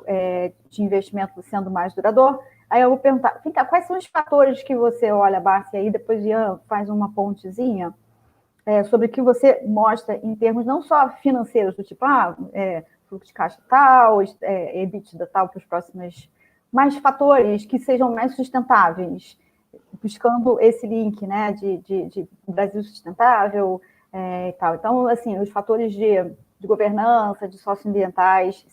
[SPEAKER 1] De investimento sendo mais duradouro. Aí eu vou perguntar, quais são os fatores que você olha, Bárcia, aí depois Ian faz uma pontezinha sobre o que você mostra em termos não só financeiros, do tipo, fluxo de caixa tal, EBITDA tal para os próximos, mas fatores que sejam mais sustentáveis, buscando esse link, né, de Brasil sustentável e tal. Então, assim, os fatores de governança, de socioambientais,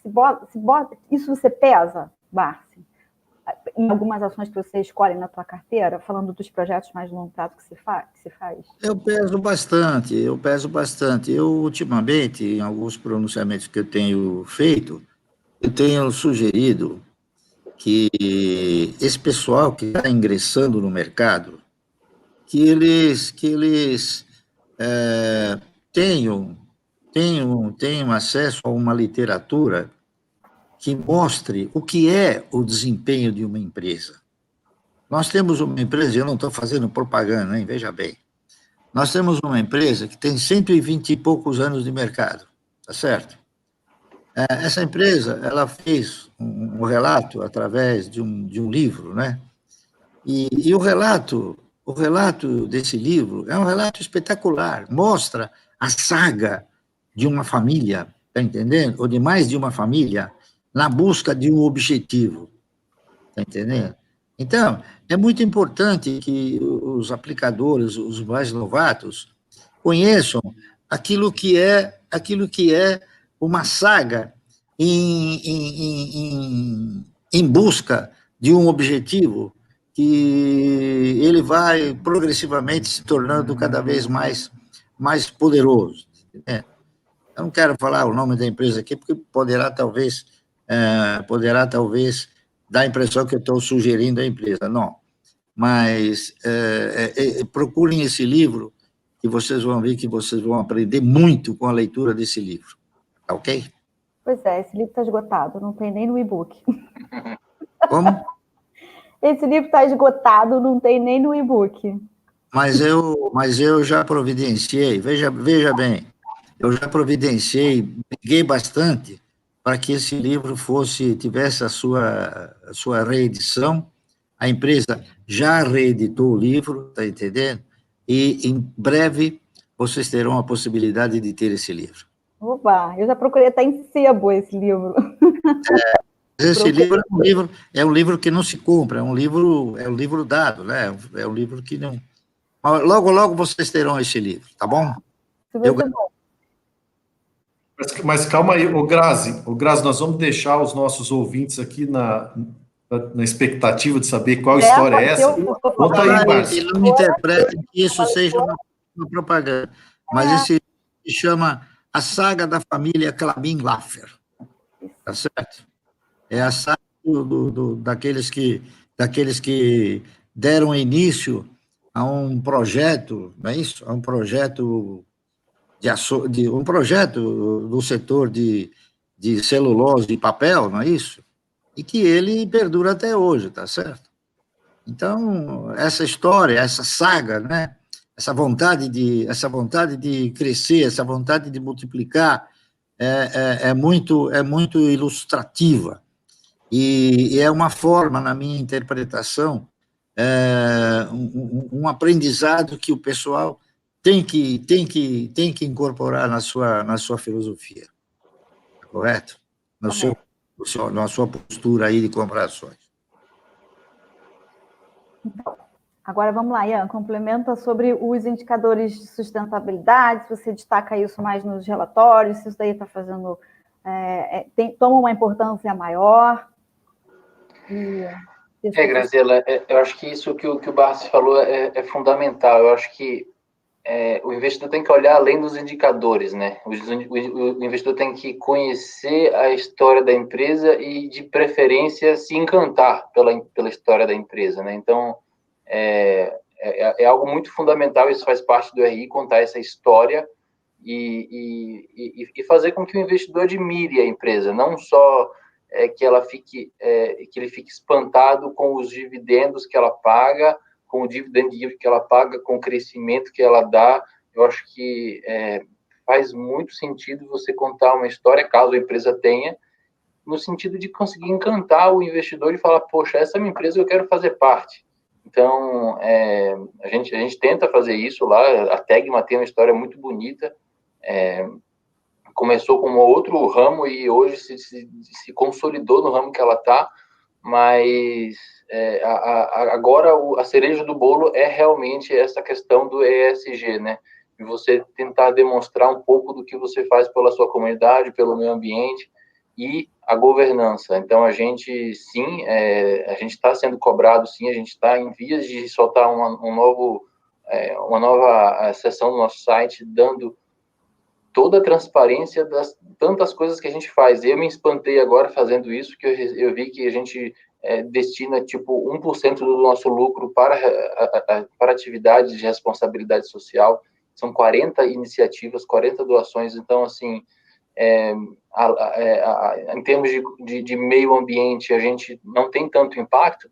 [SPEAKER 1] isso você pesa, Bárcia, em algumas ações que você escolhe na tua carteira, falando dos projetos mais longo prazo que você faz?
[SPEAKER 2] Eu peso bastante. Eu, ultimamente, em alguns pronunciamentos que eu tenho feito, eu tenho sugerido que esse pessoal que está ingressando no mercado, que eles tenham acesso a uma literatura que mostre o que é o desempenho de uma empresa. Nós temos uma empresa, eu não estou fazendo propaganda, hein? Veja bem, nós temos uma empresa que tem 120 e poucos anos de mercado, tá certo? Essa empresa, ela fez um relato através de um livro, né? E o relato desse livro é um relato espetacular, mostra a saga de uma família, tá entendendo? Ou de mais de uma família, na busca de um objetivo, tá entendendo? Então, é muito importante que os aplicadores, os mais novatos, conheçam aquilo que é uma saga em busca de um objetivo que ele vai progressivamente se tornando cada vez mais poderoso. Né? Eu não quero falar o nome da empresa aqui, porque poderá talvez dar a impressão que eu estou sugerindo a empresa. Não, mas procurem esse livro, que vocês vão ver que vocês vão aprender muito com a leitura desse livro. Tá ok?
[SPEAKER 1] Pois é, esse livro está esgotado, não tem nem no e-book.
[SPEAKER 2] Como?
[SPEAKER 1] Esse livro está esgotado, não tem nem no e-book.
[SPEAKER 2] Mas eu já providenciei, veja bem, eu já providenciei, briguei bastante para que esse livro tivesse a sua reedição. A empresa já reeditou o livro, está entendendo? E em breve vocês terão a possibilidade de ter esse livro.
[SPEAKER 1] Opa, eu já procurei até em sebo esse livro.
[SPEAKER 2] Esse livro é um livro que não se compra, é um livro dado, né? É um livro que não. Logo, logo vocês terão esse livro, tá bom?
[SPEAKER 1] Isso vai ser bom.
[SPEAKER 4] Mas calma aí, o Grazi, nós vamos deixar os nossos ouvintes aqui na expectativa de saber qual história é essa. Conta aí, Márcio.
[SPEAKER 2] Ele não interpreta que isso seja uma propaganda, mas esse se chama A Saga da Família Klabin Laffer, tá certo? É a saga daqueles que deram início a um projeto, não é isso? A um projeto um projeto do setor de celulose e papel, não é isso? E que ele perdura até hoje, tá certo? Então, essa história, essa saga, né? Essa vontade de crescer, essa vontade de multiplicar é muito ilustrativa. E é uma forma, na minha interpretação, um aprendizado que o pessoal tem que incorporar na sua filosofia, correto? Na sua postura aí de comprar ações.
[SPEAKER 1] Então, agora vamos lá, Ian, complementa sobre os indicadores de sustentabilidade, se você destaca isso mais nos relatórios, se isso daí está fazendo, toma uma importância maior.
[SPEAKER 3] Graziela, eu acho que isso que o Barsi falou é fundamental. Eu acho que o investidor tem que olhar além dos indicadores, né? O investidor tem que conhecer a história da empresa e, de preferência, se encantar pela história da empresa, né? Então, é algo muito fundamental, isso faz parte do RI, contar essa história e fazer com que o investidor admire a empresa, não só que ele fique espantado com os dividendos que ela paga, com o dividend yield que ela paga, com o crescimento que ela dá. Eu acho que faz muito sentido você contar uma história, caso a empresa tenha, no sentido de conseguir encantar o investidor e falar, poxa, essa é uma empresa que eu quero fazer parte. Então, a gente tenta fazer isso lá. A Tegma tem uma história muito bonita, começou com um outro ramo e hoje se consolidou no ramo que ela está, mas agora a cereja do bolo é realmente essa questão do ESG, né? De você tentar demonstrar um pouco do que você faz pela sua comunidade, pelo meio ambiente e a governança. Então, a gente, sim, a gente está sendo cobrado, sim, a gente está em vias de soltar uma nova seção do nosso site, dando toda a transparência das tantas coisas que a gente faz. Eu me espantei agora fazendo isso, que eu vi que a gente destina, tipo, 1% do nosso lucro para atividades de responsabilidade social. São 40 iniciativas, 40 doações. Então, assim, em termos de meio ambiente, a gente não tem tanto impacto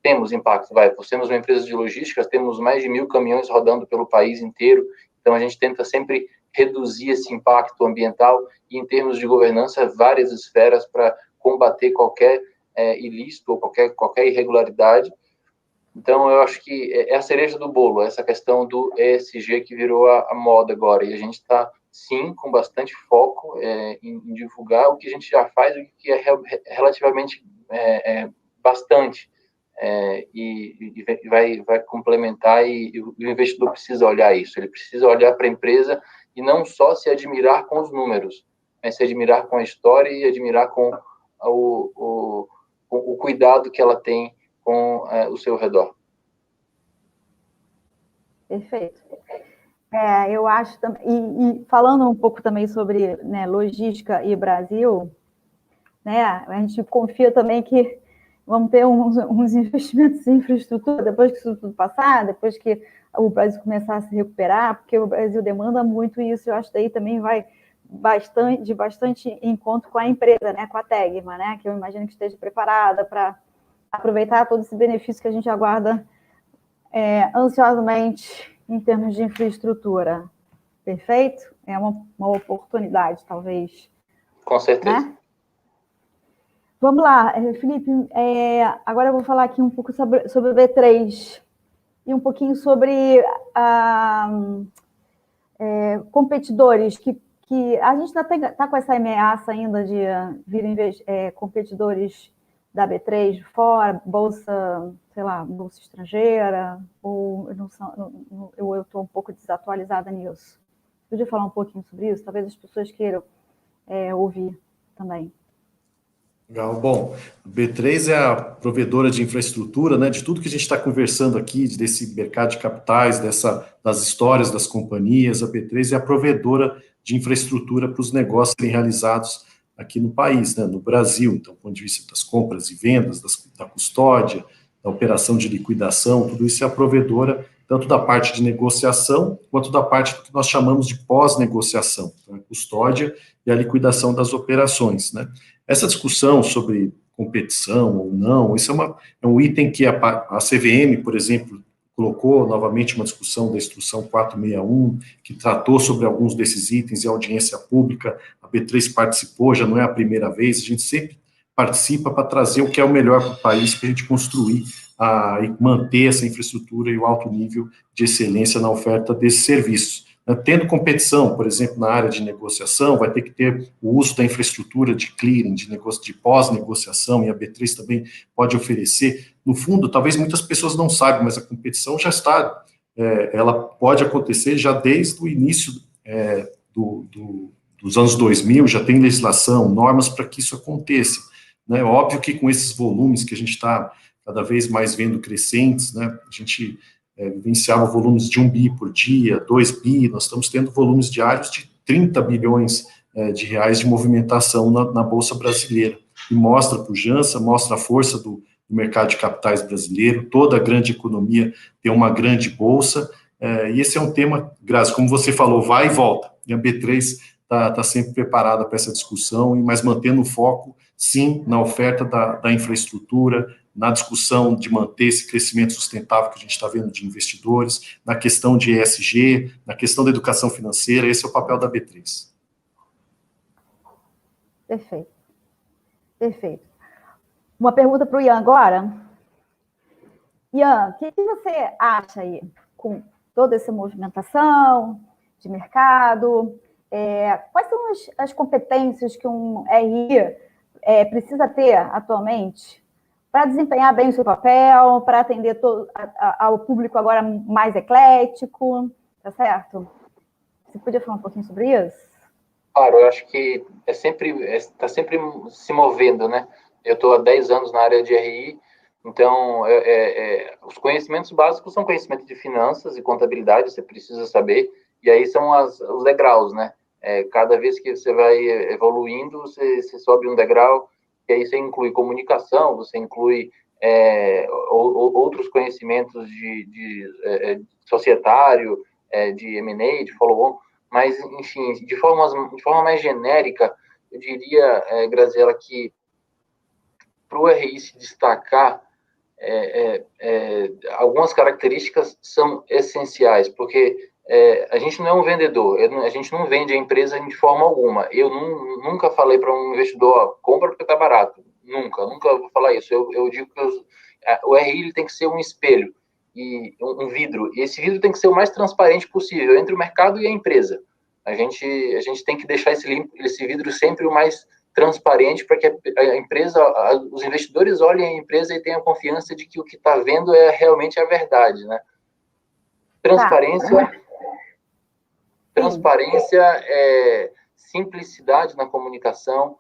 [SPEAKER 3] temos impacto, por sermos uma empresa de logística, temos mais de 1.000 caminhões rodando pelo país inteiro, então a gente tenta sempre reduzir esse impacto ambiental e, em termos de governança, várias esferas para combater qualquer ilícito ou qualquer irregularidade. Então, eu acho que é a cereja do bolo, essa questão do ESG que virou a moda agora, e a gente está, sim, com bastante foco em divulgar o que a gente já faz, o que é relativamente bastante. e vai complementar, e o investidor precisa olhar isso, ele precisa olhar para a empresa e não só se admirar com os números, mas se admirar com a história e admirar com o cuidado que ela tem com o seu redor.
[SPEAKER 1] Perfeito. Eu acho também, e falando um pouco também sobre, né, logística e Brasil, né, a gente confia também que vamos ter uns investimentos em infraestrutura depois que isso tudo passar, depois que o Brasil começar a se recuperar, porque o Brasil demanda muito isso. Eu acho que daí também vai bastante encontro com a empresa, né, com a Tegma, né, que eu imagino que esteja preparada para aproveitar todo esse benefício que a gente aguarda ansiosamente em termos de infraestrutura. Perfeito? É uma oportunidade, talvez.
[SPEAKER 3] Com certeza.
[SPEAKER 1] Né? Vamos lá, Felipe. Agora eu vou falar aqui um pouco sobre o B3 e um pouquinho sobre competidores que a gente está com essa ameaça ainda de virem competidores da B3 de fora, bolsa, sei lá, bolsa estrangeira, ou eu estou um pouco desatualizada nisso. Podia falar um pouquinho sobre isso? Talvez as pessoas queiram ouvir também.
[SPEAKER 4] Legal. Bom, a B3 é a provedora de infraestrutura, né, de tudo que a gente está conversando aqui, desse mercado de capitais, das histórias das companhias. A B3 é a provedora de infraestrutura para os negócios serem realizados aqui no país, né, no Brasil. Então, do ponto de vista das compras e vendas, da custódia, da operação de liquidação, tudo isso é a provedora, tanto da parte de negociação, quanto da parte do que nós chamamos de pós-negociação, então, a custódia e a liquidação das operações, né. Essa discussão sobre competição ou não, isso é um item que a CVM, por exemplo, colocou novamente uma discussão da Instrução 461, que tratou sobre alguns desses itens e audiência pública. A B3 participou, já não é a primeira vez, a gente sempre participa para trazer o que é o melhor para o país, para a gente construir e manter essa infraestrutura e o alto nível de excelência na oferta desses serviços. Tendo competição, por exemplo, na área de negociação, vai ter que ter o uso da infraestrutura de clearing, de pós-negociação, e a B3 também pode oferecer. No fundo, talvez muitas pessoas não saibam, mas a competição já está, ela pode acontecer já desde o início dos anos 2000, já tem legislação, normas para que isso aconteça. Né? Óbvio que com esses volumes que a gente está cada vez mais vendo crescentes, né? A gente vivenciava volumes de 1 bi por dia, 2 bi, nós estamos tendo volumes diários de 30 bilhões de reais de movimentação na Bolsa Brasileira, e mostra a pujança, mostra a força do mercado de capitais brasileiro, toda a grande economia tem uma grande Bolsa, e esse é um tema, Grazi, como você falou, vai e volta, e a B3 está sempre preparada para essa discussão, mas mantendo o foco, sim, na oferta da infraestrutura, na discussão de manter esse crescimento sustentável que a gente está vendo de investidores, na questão de ESG, na questão da educação financeira, esse é o papel da B3.
[SPEAKER 1] Perfeito. Perfeito. Uma pergunta para o Ian agora. Ian, o que você acha aí, com toda essa movimentação de mercado, quais são as competências que um RI precisa ter atualmente para desempenhar bem o seu papel, para atender ao público agora mais eclético, tá certo? Você podia falar um pouquinho sobre isso?
[SPEAKER 3] Claro, eu acho que está sempre se movendo, né? Eu estou há 10 anos na área de RI, então os conhecimentos básicos são conhecimento de finanças e contabilidade, você precisa saber, e aí são os degraus, né? Cada vez que você vai evoluindo, você sobe um degrau, e aí você inclui comunicação, você inclui outros conhecimentos de societário, de M&A, de follow-on, mas, enfim, de forma mais genérica, eu diria, Graziela, que para o RI se destacar, algumas características são essenciais, porque a gente não é um vendedor, a gente não vende a empresa de forma alguma. Eu nunca falei para um investidor, compra porque está barato. Nunca vou falar isso. Eu digo que o RI ele tem que ser um espelho, e um vidro, e esse vidro tem que ser o mais transparente possível entre o mercado e a empresa. A gente tem que deixar esse vidro sempre o mais transparente para que a empresa, os investidores olhem a empresa e tenham confiança de que o que está vendo realmente a verdade, né? Transparência, simplicidade na comunicação,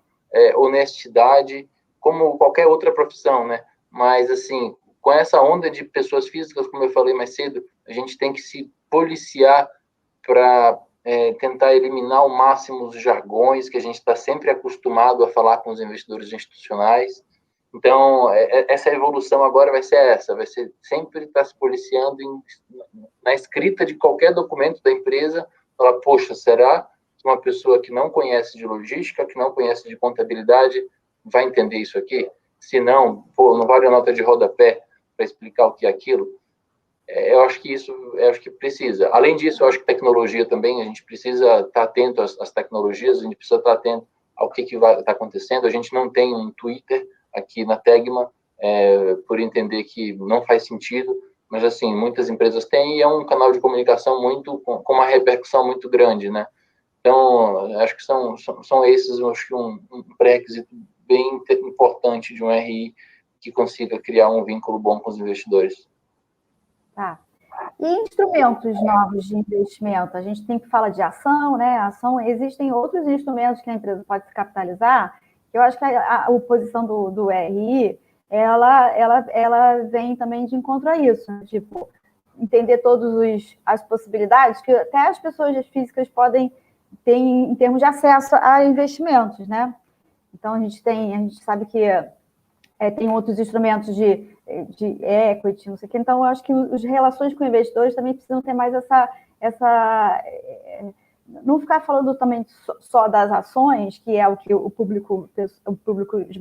[SPEAKER 3] honestidade, como qualquer outra profissão, né? Mas, assim, com essa onda de pessoas físicas, como eu falei mais cedo, a gente tem que se policiar para tentar eliminar ao máximo os jargões que a gente está sempre acostumado a falar com os investidores institucionais. Então, essa evolução agora vai ser sempre estar se policiando na escrita de qualquer documento da empresa, falar, poxa, será que uma pessoa que não conhece de logística, que não conhece de contabilidade, vai entender isso aqui? Se não, não vale a nota de rodapé para explicar o que é aquilo? Eu acho que precisa. Além disso, eu acho que tecnologia também, a gente precisa estar atento às tecnologias, a gente precisa estar atento ao que vai estar acontecendo. A gente não tem um Twitter aqui na Tegma, por entender que não faz sentido, mas, assim, muitas empresas têm, e é um canal de comunicação com uma repercussão muito grande, né? Então, acho que são esses, acho que um pré-requisito bem importante de um RI que consiga criar um vínculo bom com os investidores.
[SPEAKER 1] Tá. E instrumentos novos de investimento? A gente tem que falar de ação, né? Existem outros instrumentos que a empresa pode se capitalizar. Eu acho que a oposição do RI, ela vem também de encontro a isso, né? Tipo, entender todas as possibilidades que até as pessoas físicas podem ter em termos de acesso a investimentos, né? Então, a gente sabe que tem outros instrumentos de equity, não sei o quê. Então, eu acho que as relações com investidores também precisam ter mais não ficar falando também só das ações, que é o que o público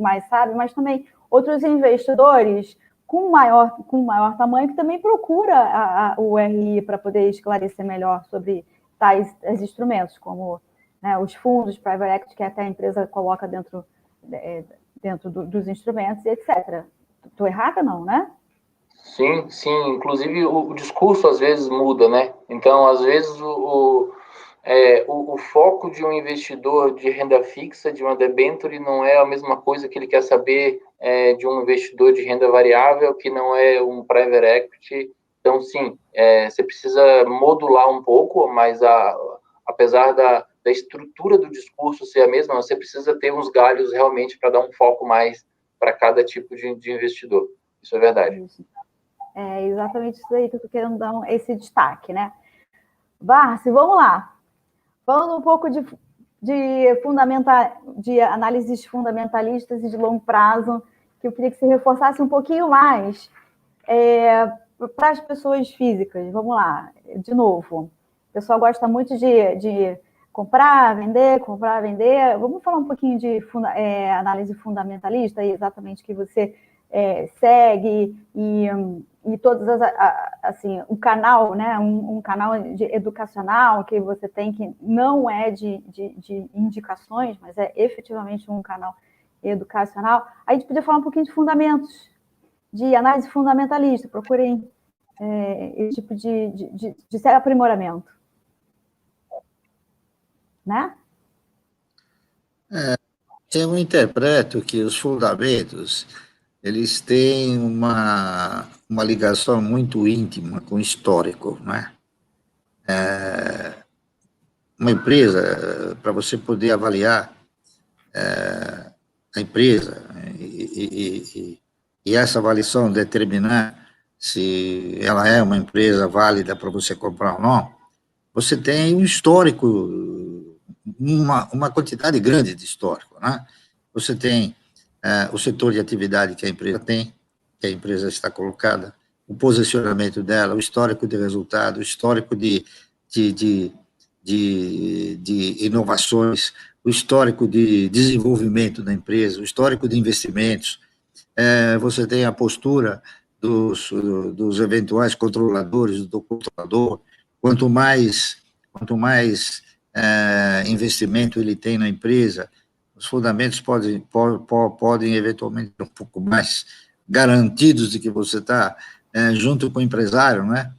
[SPEAKER 1] mais sabe, mas também outros investidores com maior tamanho que também procura o RI para poder esclarecer melhor sobre tais instrumentos, como, né, os fundos, private equity, que até a empresa coloca dentro dos instrumentos, etc. Estou errada, não, né?
[SPEAKER 3] Sim, sim. Inclusive, o discurso às vezes muda, né? Então, às vezes, o foco de um investidor de renda fixa, de uma debenture, não é a mesma coisa que ele quer saber de um investidor de renda variável, que não é um private equity. Então, sim, você precisa modular um pouco, mas apesar da estrutura do discurso ser a mesma, você precisa ter uns galhos realmente para dar um foco mais para cada tipo de investidor. Isso é verdade.
[SPEAKER 1] Isso. É exatamente isso aí que eu estou querendo dar esse destaque, né? Barsi, vamos lá. Falando um pouco de análises fundamentalistas e de longo prazo, que eu queria que você reforçasse um pouquinho mais para as pessoas físicas. Vamos lá, de novo. O pessoal gosta muito de comprar, vender. Vamos falar um pouquinho de análise fundamentalista, exatamente que você segue e todas assim, um canal, né, um canal educacional que você tem, que não é de indicações, mas é efetivamente um canal educacional. Aí a gente podia falar um pouquinho de fundamentos, de análise fundamentalista. Procurem esse tipo de aprimoramento, né?
[SPEAKER 2] Eu interpreto que os fundamentos, eles têm uma ligação muito íntima com o histórico, né? Uma empresa, para você poder avaliar a empresa e essa avaliação determinar se ela é uma empresa válida para você comprar ou não, você tem um histórico, uma quantidade grande de histórico, né? Você tem o setor de atividade que a empresa tem, que a empresa está colocada, o posicionamento dela, o histórico de resultado, o histórico de inovações, o histórico de desenvolvimento da empresa, o histórico de investimentos. Você tem a postura dos eventuais controladores, do controlador. Quanto mais investimento ele tem na empresa, os fundamentos podem eventualmente um pouco mais garantidos de que você está junto com o empresário, né?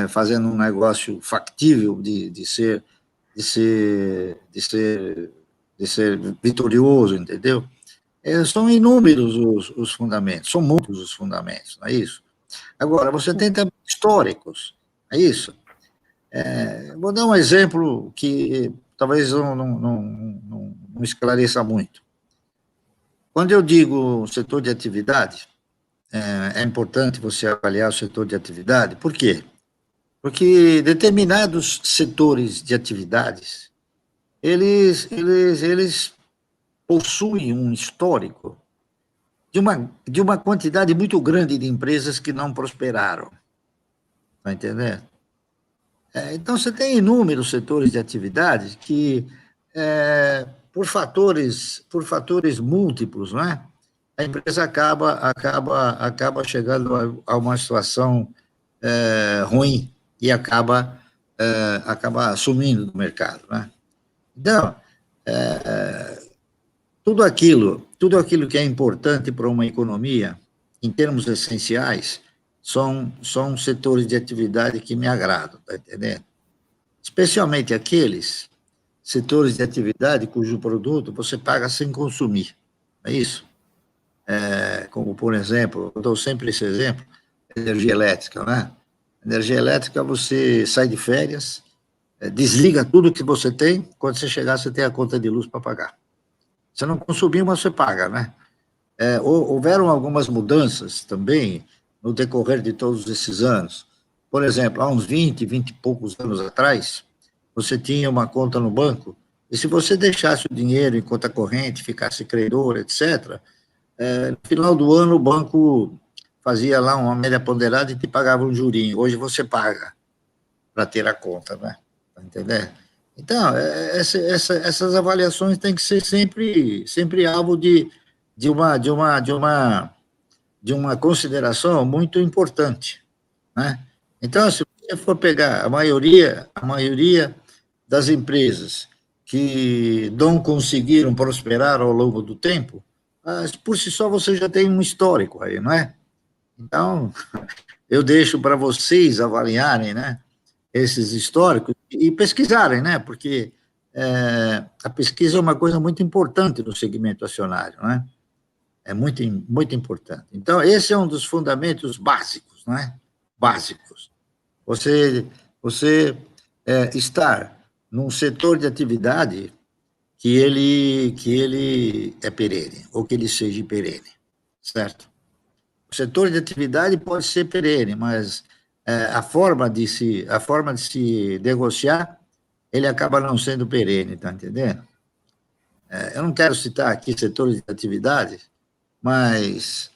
[SPEAKER 2] Fazendo um negócio factível de ser de ser vitorioso, entendeu? São inúmeros os fundamentos, são muitos os fundamentos, não é isso? Agora, você tem também históricos, é isso? Vou dar um exemplo que talvez não esclareça muito. Quando eu digo setor de atividade, é importante você avaliar o setor de atividade, por quê? Porque determinados setores de atividades, eles possuem um histórico de uma quantidade muito grande de empresas que não prosperaram. Está entendendo? Então, você tem inúmeros setores de atividade que, por fatores múltiplos, não é? A empresa acaba chegando a uma situação ruim e acaba sumindo do mercado, né? Então, tudo aquilo que é importante para uma economia, em termos essenciais, são setores de atividade que me agradam, tá entendendo? Especialmente aqueles setores de atividade cujo produto você paga sem consumir, é isso? Como, por exemplo, eu dou sempre esse exemplo, energia elétrica, né? Energia elétrica, você sai de férias, desliga tudo que você tem, quando você chegar, você tem a conta de luz para pagar. Você não consumiu, mas você paga, né? Houveram algumas mudanças também no decorrer de todos esses anos. Por exemplo, há uns 20 e poucos anos atrás, você tinha uma conta no banco, e se você deixasse o dinheiro em conta corrente, ficasse credor, etc., no final do ano o banco fazia lá uma média ponderada e te pagava um jurinho. Hoje você paga para ter a conta, né? Tá entendendo? Então, essas avaliações têm que ser sempre alvo de uma consideração muito importante, né? Então, se você for pegar a maioria das empresas que não conseguiram prosperar ao longo do tempo, por si só você já tem um histórico aí, não é? Então, eu deixo para vocês avaliarem, né, esses históricos e pesquisarem, né, porque a pesquisa é uma coisa muito importante no segmento acionário, né? É muito, muito importante. Então, esse é um dos fundamentos básicos, não é? Básicos. Você estar num setor de atividade que ele é perene, ou que ele seja perene, certo? O setor de atividade pode ser perene, mas a forma de se negociar, ele acaba não sendo perene, tá entendendo? Eu não quero citar aqui setores de atividade, mas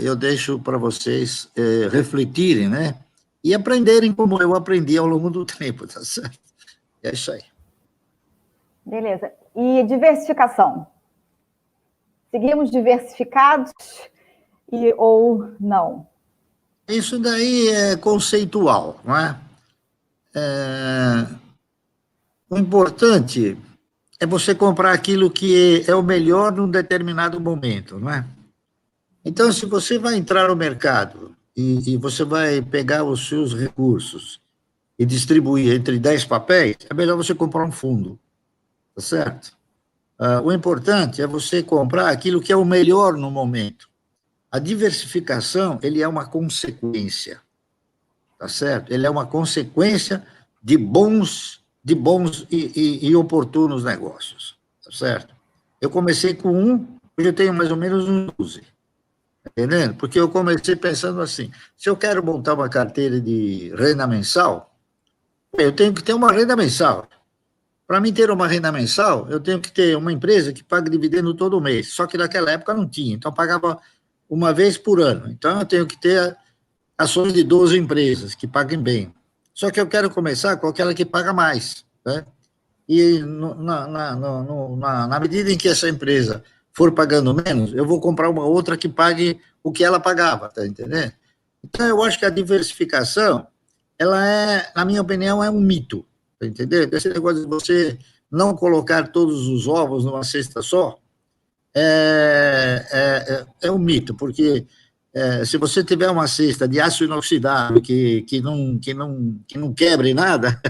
[SPEAKER 2] eu deixo para vocês refletirem, né? E aprenderem como eu aprendi ao longo do tempo, tá certo? É isso aí.
[SPEAKER 1] Beleza. E diversificação? Seguimos diversificados ou não?
[SPEAKER 2] Isso daí é conceitual, não é? O importante é você comprar aquilo que é o melhor num determinado momento, não é? Então, se você vai entrar no mercado e você vai pegar os seus recursos e distribuir entre 10 papéis, é melhor você comprar um fundo, tá certo? O importante é você comprar aquilo que é o melhor no momento. A diversificação, ele é uma consequência, tá certo? Ele é uma consequência de bons e oportunos negócios, tá certo? Eu comecei com hoje eu tenho mais ou menos uns 12, tá entendendo? Porque eu comecei pensando assim, se eu quero montar uma carteira de renda mensal, eu tenho que ter uma renda mensal. Para mim ter uma renda mensal, eu tenho que ter uma empresa que pague dividendo todo mês, só que naquela época não tinha, então pagava uma vez por ano. Então, eu tenho que ter ações de 12 empresas que paguem bem. Só que eu quero começar com aquela que paga mais, né? E na medida em que essa empresa for pagando menos, eu vou comprar uma outra que pague o que ela pagava, tá entendendo? Então, eu acho que a diversificação, ela na minha opinião, é um mito, tá entendendo? Esse negócio de você não colocar todos os ovos numa cesta só, é um mito, porque se você tiver uma cesta de aço inoxidável que não quebre nada,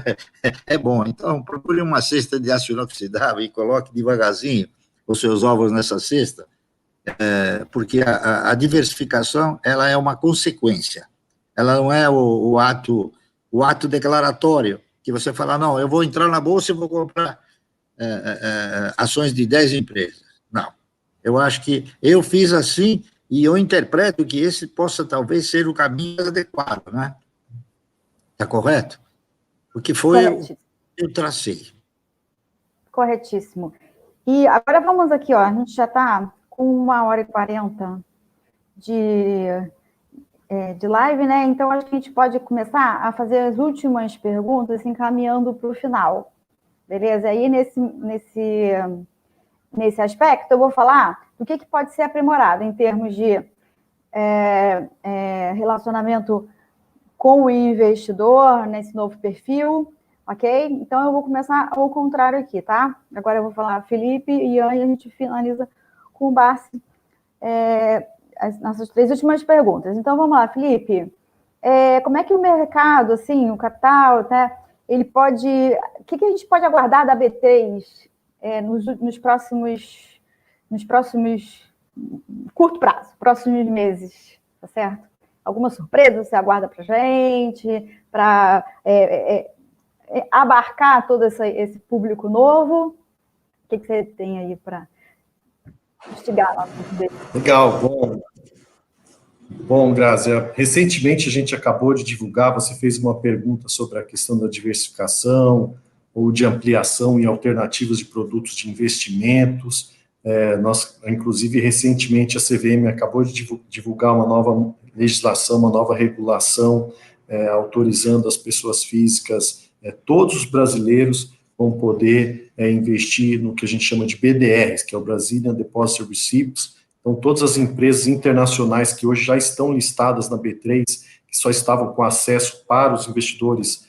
[SPEAKER 2] é bom. Então, procure uma cesta de aço inoxidável e coloque devagarzinho os seus ovos nessa cesta, porque a diversificação ela é uma consequência. Ela não é o ato declaratório, que você fala, não, eu vou entrar na bolsa e vou comprar ações de 10 empresas. Não. Eu acho que eu fiz assim e eu interpreto que esse possa talvez ser o caminho adequado, né? Está correto? Porque foi o que eu tracei.
[SPEAKER 1] Corretíssimo. E agora vamos aqui, ó, a gente já está com 1h40 de live, né? Então, acho que a gente pode começar a fazer as últimas perguntas, encaminhando para o final. Beleza? Aí, nesse aspecto, eu vou falar do que pode ser aprimorado em termos de relacionamento com o investidor, nesse novo perfil, ok? Então, eu vou começar ao contrário aqui, tá? Agora eu vou falar Felipe e Ian, e a gente finaliza com o Barsi, as nossas 3 últimas perguntas. Então, vamos lá, Felipe. Como é que o mercado, assim, o capital, né, ele pode... O que a gente pode aguardar da B3 nos próximos curto prazo, próximos meses, tá certo? Alguma surpresa você aguarda para a gente, para abarcar todo esse público novo? O que você tem aí para instigar a nossa vida?
[SPEAKER 4] Legal, bom, Grazi, recentemente a gente acabou de divulgar, você fez uma pergunta sobre a questão da diversificação ou de ampliação em alternativas de produtos de investimentos. Nós, inclusive, recentemente a CVM acabou de divulgar uma nova legislação, uma nova regulação, autorizando as pessoas físicas, todos os brasileiros vão poder investir no que a gente chama de BDRs, que é o Brazilian Deposit Receipts. Então, todas as empresas internacionais que hoje já estão listadas na B3, que só estavam com acesso para os investidores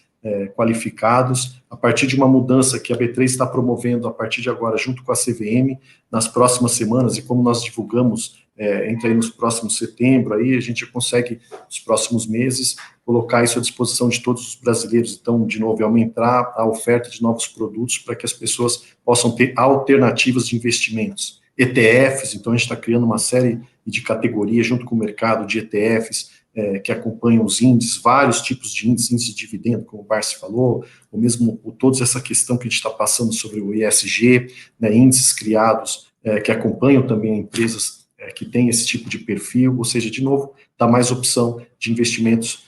[SPEAKER 4] qualificados, a partir de uma mudança que a B3 está promovendo a partir de agora, junto com a CVM, nas próximas semanas, e como nós divulgamos, entre aí nos próximos setembro, aí a gente consegue, nos próximos meses, colocar isso à disposição de todos os brasileiros. Então, de novo, aumentar a oferta de novos produtos para que as pessoas possam ter alternativas de investimentos. ETFs, então a gente está criando uma série de categorias junto com o mercado de ETFs, que acompanham os índices, vários tipos de índices de dividendo, como o Barsi falou, ou mesmo toda essa questão que a gente está passando sobre o ESG, né, índices criados que acompanham também empresas que têm esse tipo de perfil, ou seja, de novo, dá mais opção de investimentos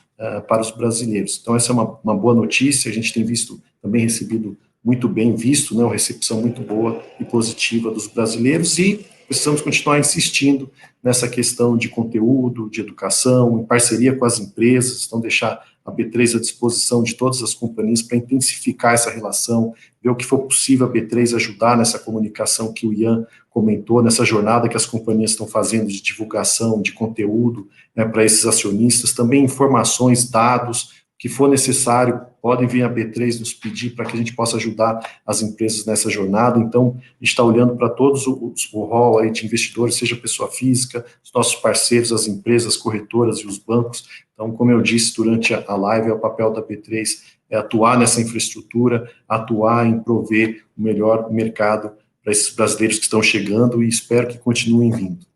[SPEAKER 4] para os brasileiros. Então, essa é uma boa notícia, a gente tem visto, também recebido muito bem visto, né, uma recepção muito boa e positiva dos brasileiros, e precisamos continuar insistindo nessa questão de conteúdo, de educação, em parceria com as empresas, então deixar a B3 à disposição de todas as companhias para intensificar essa relação, ver o que for possível a B3 ajudar nessa comunicação que o Ian comentou, nessa jornada que as companhias estão fazendo de divulgação, de conteúdo, né, para esses acionistas, também informações, dados, que for necessário, podem vir a B3 nos pedir para que a gente possa ajudar as empresas nessa jornada. Então, a gente está olhando para todos o rol aí de investidores, seja pessoa física, os nossos parceiros, as empresas, corretoras e os bancos. Então, como eu disse durante a live, o papel da B3 é atuar nessa infraestrutura, atuar em prover o melhor mercado para esses brasileiros que estão chegando, e espero que continuem vindo.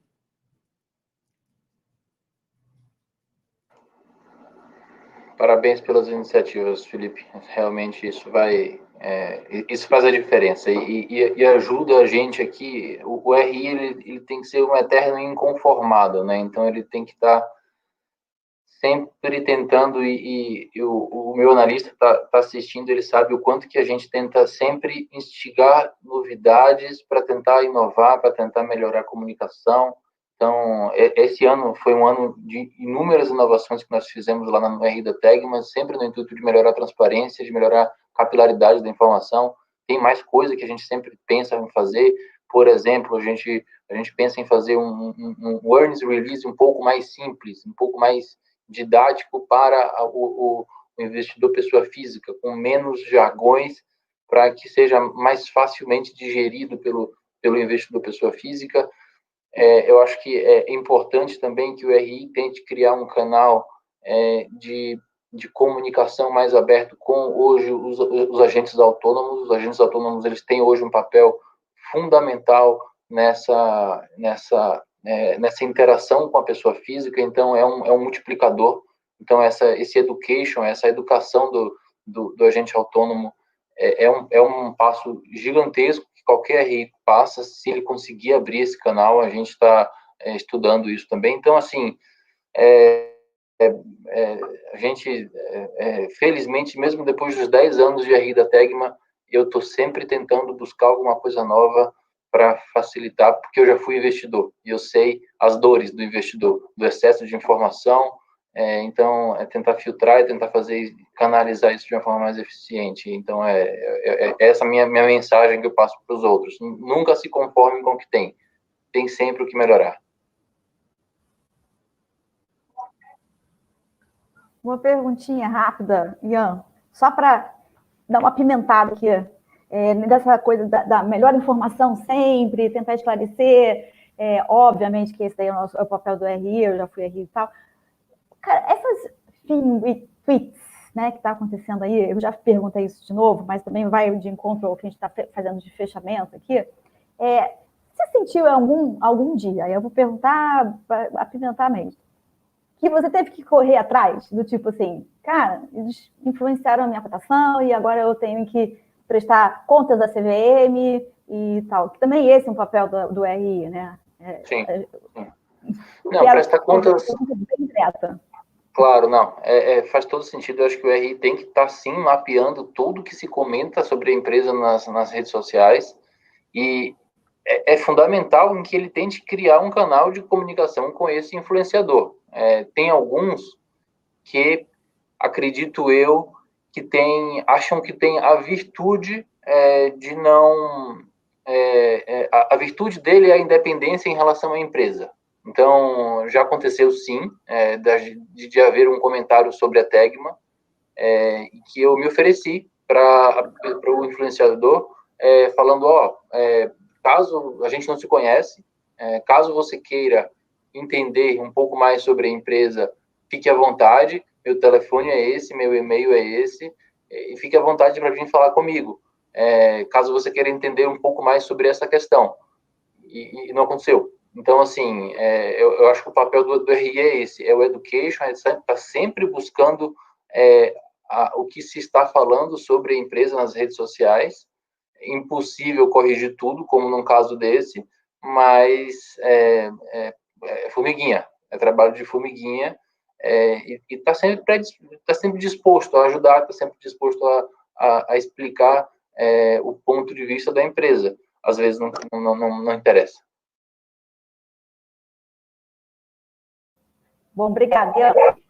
[SPEAKER 3] Parabéns pelas iniciativas, Felipe. Realmente isso isso faz a diferença e ajuda a gente aqui. O RI ele tem que ser um eterno inconformado, né? Então ele tem que estar sempre tentando, e o meu analista está assistindo, ele sabe o quanto que a gente tenta sempre instigar novidades para tentar inovar, para tentar melhorar a comunicação. Então, esse ano foi um ano de inúmeras inovações que nós fizemos lá no RI da TEG, mas sempre no intuito de melhorar a transparência, de melhorar a capilaridade da informação. Tem mais coisa que a gente sempre pensa em fazer. Por exemplo, a gente pensa em fazer um earnings release um pouco mais simples, um pouco mais didático para o investidor pessoa física, com menos jargões, para que seja mais facilmente digerido pelo investidor pessoa física. eu acho que é importante também que o RI tente criar um canal de comunicação mais aberto com, hoje, os agentes autônomos. Os agentes autônomos, eles têm hoje um papel fundamental nessa interação com a pessoa física, então é um multiplicador. Então, esse education, essa educação do agente autônomo é um passo gigantesco que qualquer RI passa, se ele conseguir abrir esse canal. A gente está estudando isso também. Então, assim, a gente, felizmente, mesmo depois dos 10 anos de RI da Tegma, eu estou sempre tentando buscar alguma coisa nova para facilitar, porque eu já fui investidor, e eu sei as dores do investidor, do excesso de informação. Então, tentar filtrar e tentar canalizar isso de uma forma mais eficiente. Então, essa minha mensagem que eu passo para os outros. Nunca se conformem com o que tem sempre o que melhorar.
[SPEAKER 1] Uma perguntinha rápida, Ian, só para dar uma apimentada aqui, dessa coisa da melhor informação sempre, tentar esclarecer, obviamente que esse daí é o papel do RI, eu já fui RI e tal. Cara, essas tweets, né, que está acontecendo aí, eu já perguntei isso de novo, mas também vai de encontro ao que a gente está fazendo de fechamento aqui. Você sentiu algum dia, eu vou perguntar, apimentar mesmo, que você teve que correr atrás, do tipo assim, cara, eles influenciaram a minha cotação e agora eu tenho que prestar contas à CVM e tal, que também esse é um papel do RI, né?
[SPEAKER 3] Sim. Não, prestar contas...
[SPEAKER 1] Bem direta.
[SPEAKER 3] Claro, não, faz todo sentido. Eu acho que o RI tem que estar, sim, mapeando tudo que se comenta sobre a empresa nas redes sociais, e é fundamental em que ele tente criar um canal de comunicação com esse influenciador. Tem alguns que, acredito eu, que acham que tem a virtude de não... a virtude dele é a independência em relação à empresa. Então, já aconteceu, sim, de haver um comentário sobre a Tegma, que eu me ofereci para o influenciador, falando, caso a gente não se conhece, caso você queira entender um pouco mais sobre a empresa, fique à vontade, meu telefone é esse, meu e-mail é esse, e fique à vontade para vir falar comigo, caso você queira entender um pouco mais sobre essa questão. E não aconteceu. Então, assim, eu acho que o papel do RI é esse, é o education, está sempre buscando o que se está falando sobre a empresa nas redes sociais. Impossível corrigir tudo, como num caso desse, mas formiguinha, é trabalho de formiguinha, e está sempre disposto a ajudar, está sempre disposto a explicar o ponto de vista da empresa. Às vezes não interessa.
[SPEAKER 1] Bom, obrigada.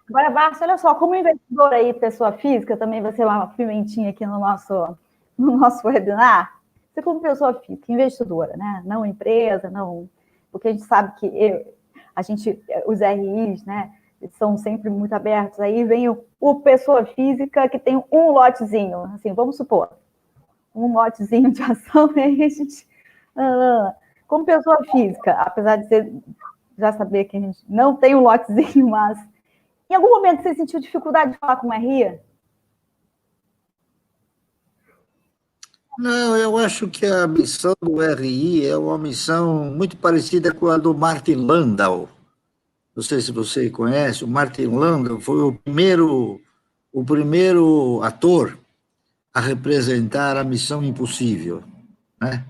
[SPEAKER 1] Agora, Márcio, olha só, como investidor aí, pessoa física, também vai ser uma pimentinha aqui no nosso webinar. Você como pessoa física, investidora, né? Não empresa, não... Porque a gente sabe que os RIs, né, são sempre muito abertos. Aí vem o pessoa física que tem um lotezinho, assim, vamos supor, um lotezinho de ação, aí a gente... como pessoa física, apesar de já saber que a gente não tem um lotezinho, mas em algum momento você sentiu dificuldade de falar com uma RI?
[SPEAKER 2] Não, eu acho que a missão do RI é uma missão muito parecida com a do Martin Landau. Não sei se você conhece, o Martin Landau foi o primeiro ator a representar a Missão Impossível, né?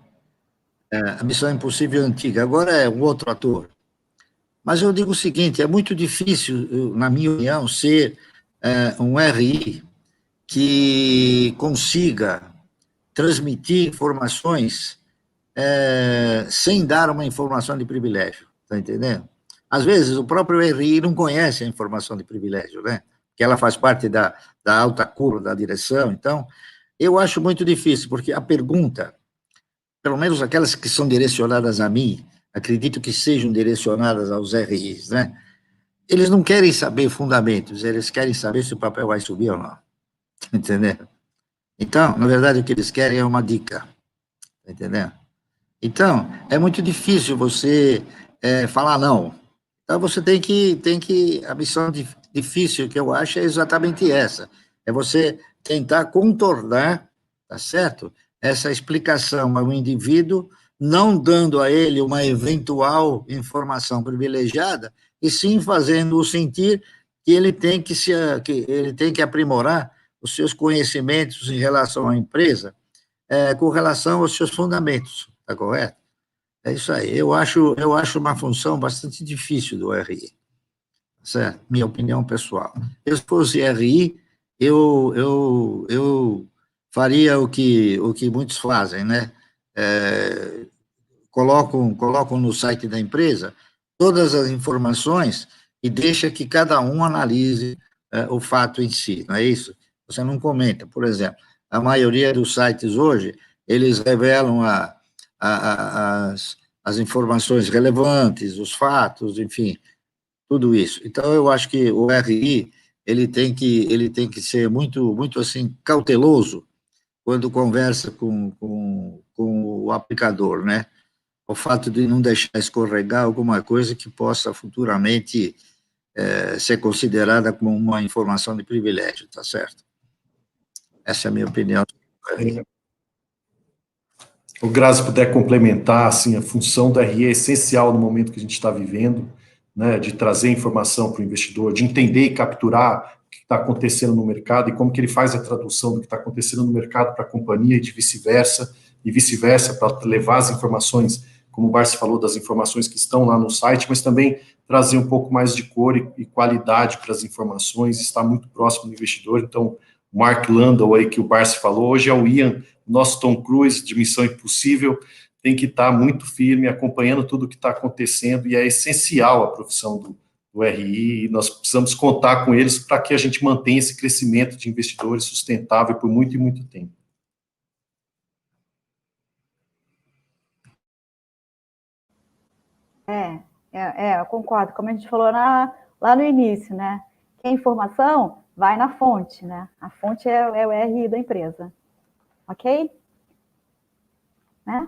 [SPEAKER 2] A Missão Impossível antiga, agora é um outro ator. Mas eu digo o seguinte, é muito difícil, na minha opinião, ser um RI que consiga transmitir informações sem dar uma informação de privilégio, está entendendo? Às vezes, o próprio RI não conhece a informação de privilégio, né? Que ela faz parte da alta cúpula da direção. Então, eu acho muito difícil, porque a pergunta, pelo menos aquelas que são direcionadas a mim, acredito que sejam direcionadas aos RIs, né? Eles não querem saber fundamentos, eles querem saber se o papel vai subir ou não, entendeu? Então, na verdade, o que eles querem é uma dica, entendeu? Então, é muito difícil você falar não. Então, você tem que a missão difícil que eu acho é exatamente essa, é você tentar contornar, tá certo? Essa explicação ao indivíduo, não dando a ele uma eventual informação privilegiada, e sim fazendo-o sentir que ele tem que aprimorar os seus conhecimentos em relação à empresa, com relação aos seus fundamentos, está correto? É isso aí. Eu acho uma função bastante difícil do RI, certo? Minha opinião pessoal. Se fosse RI, eu faria o que muitos fazem, né? Colocam no site da empresa todas as informações e deixa que cada um analise o fato em si, não é isso? Você não comenta, por exemplo, a maioria dos sites hoje, eles revelam as informações relevantes, os fatos, enfim, tudo isso. Então, eu acho que o RI, ele tem que ser muito, muito assim, cauteloso quando conversa com o aplicador, né? O fato de não deixar escorregar alguma coisa que possa futuramente ser considerada como uma informação de privilégio, tá certo? Essa é a minha opinião.
[SPEAKER 4] O Grazi puder complementar, assim, a função do RI é essencial no momento que a gente está vivendo, né, de trazer informação para o investidor, de entender e capturar o que está acontecendo no mercado e como que ele faz a tradução do que está acontecendo no mercado para a companhia e vice-versa, para levar as informações, como o Barsi falou, das informações que estão lá no site, mas também trazer um pouco mais de cor e qualidade para as informações, estar muito próximo do investidor. Então, o Mark Landau aí que o Barsi falou, hoje é o Ian, nosso Tom Cruise de Missão Impossível, tem que estar muito firme, acompanhando tudo o que está acontecendo, e é essencial a profissão do RI, e nós precisamos contar com eles para que a gente mantenha esse crescimento de investidores sustentável por muito e muito tempo.
[SPEAKER 1] Eu concordo, como a gente falou lá no início, né? Que a informação vai na fonte, né? A fonte é o RI da empresa, ok? Né?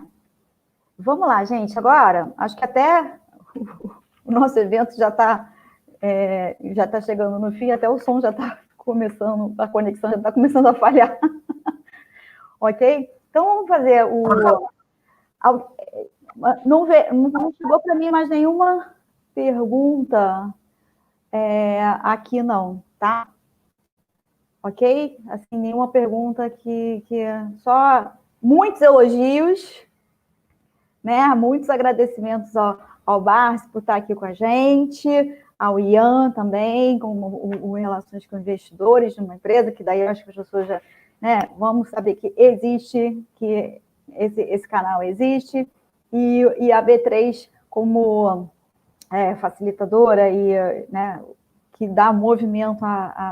[SPEAKER 1] Vamos lá, gente. Agora, acho que até o nosso evento já está chegando no fim, até o som já está começando, a conexão já está começando a falhar. Ok? Então, vamos fazer não chegou para mim mais nenhuma pergunta aqui, não, tá? Ok? Assim, nenhuma pergunta que só muitos elogios, né? Muitos agradecimentos ao Barsi por estar aqui com a gente, ao Ian também, com relações com investidores de uma empresa, que daí eu acho que as pessoas já, né, vamos saber que existe, que esse canal existe, e a B3 como facilitadora e, né, que dá movimento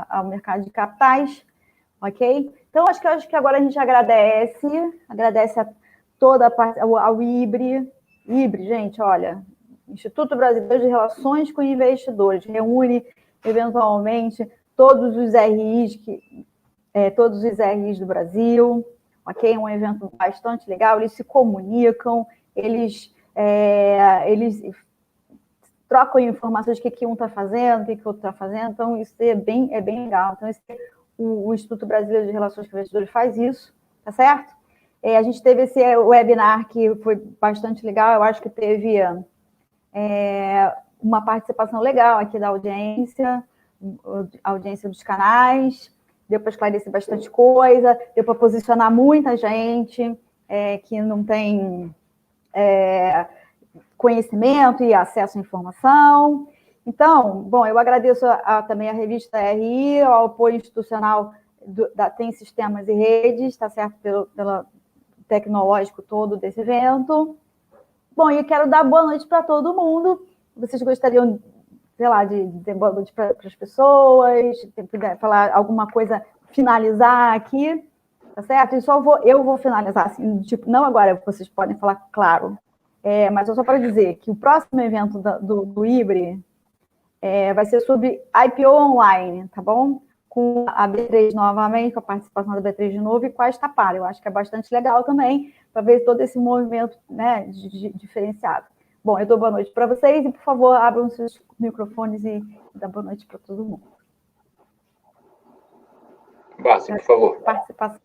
[SPEAKER 1] ao mercado de capitais, ok? Então, acho que agora a gente agradece a toda a parte, ao IBRE, gente, olha, Instituto Brasileiro de Relações com Investidores, reúne, eventualmente, todos os RIs do Brasil, ok? É um evento bastante legal, eles se comunicam, eles trocam informações do que um está fazendo, o que o outro está fazendo, então isso é bem legal. Então, o Instituto Brasileiro de Relações com Investidores faz isso, tá certo? A gente teve esse webinar que foi bastante legal, eu acho que teve uma participação legal aqui da audiência, a audiência dos canais, deu para esclarecer bastante coisa, deu para posicionar muita gente que não tem conhecimento e acesso à informação. Então, bom, eu agradeço também a revista RI, ao apoio institucional da Tem Sistemas e Redes, tá certo, pelo tecnológico todo desse evento. Bom, e eu quero dar boa noite para todo mundo. Vocês gostariam, sei lá, de dizer boa noite para as pessoas, se puder falar alguma coisa, finalizar aqui, tá certo? E eu vou finalizar, assim, tipo, não agora, vocês podem falar, claro, mas só para dizer que o próximo evento do IBRE vai ser sobre IPO online, tá bom? Com a B3 novamente, com a participação da B3 de novo e com a Estapar. Eu acho que é bastante legal também, para ver todo esse movimento, né, diferenciado. Bom, eu dou boa noite para vocês e, por favor, abram seus microfones e dá boa noite para todo mundo.
[SPEAKER 3] Barsi, por favor.
[SPEAKER 1] Participação.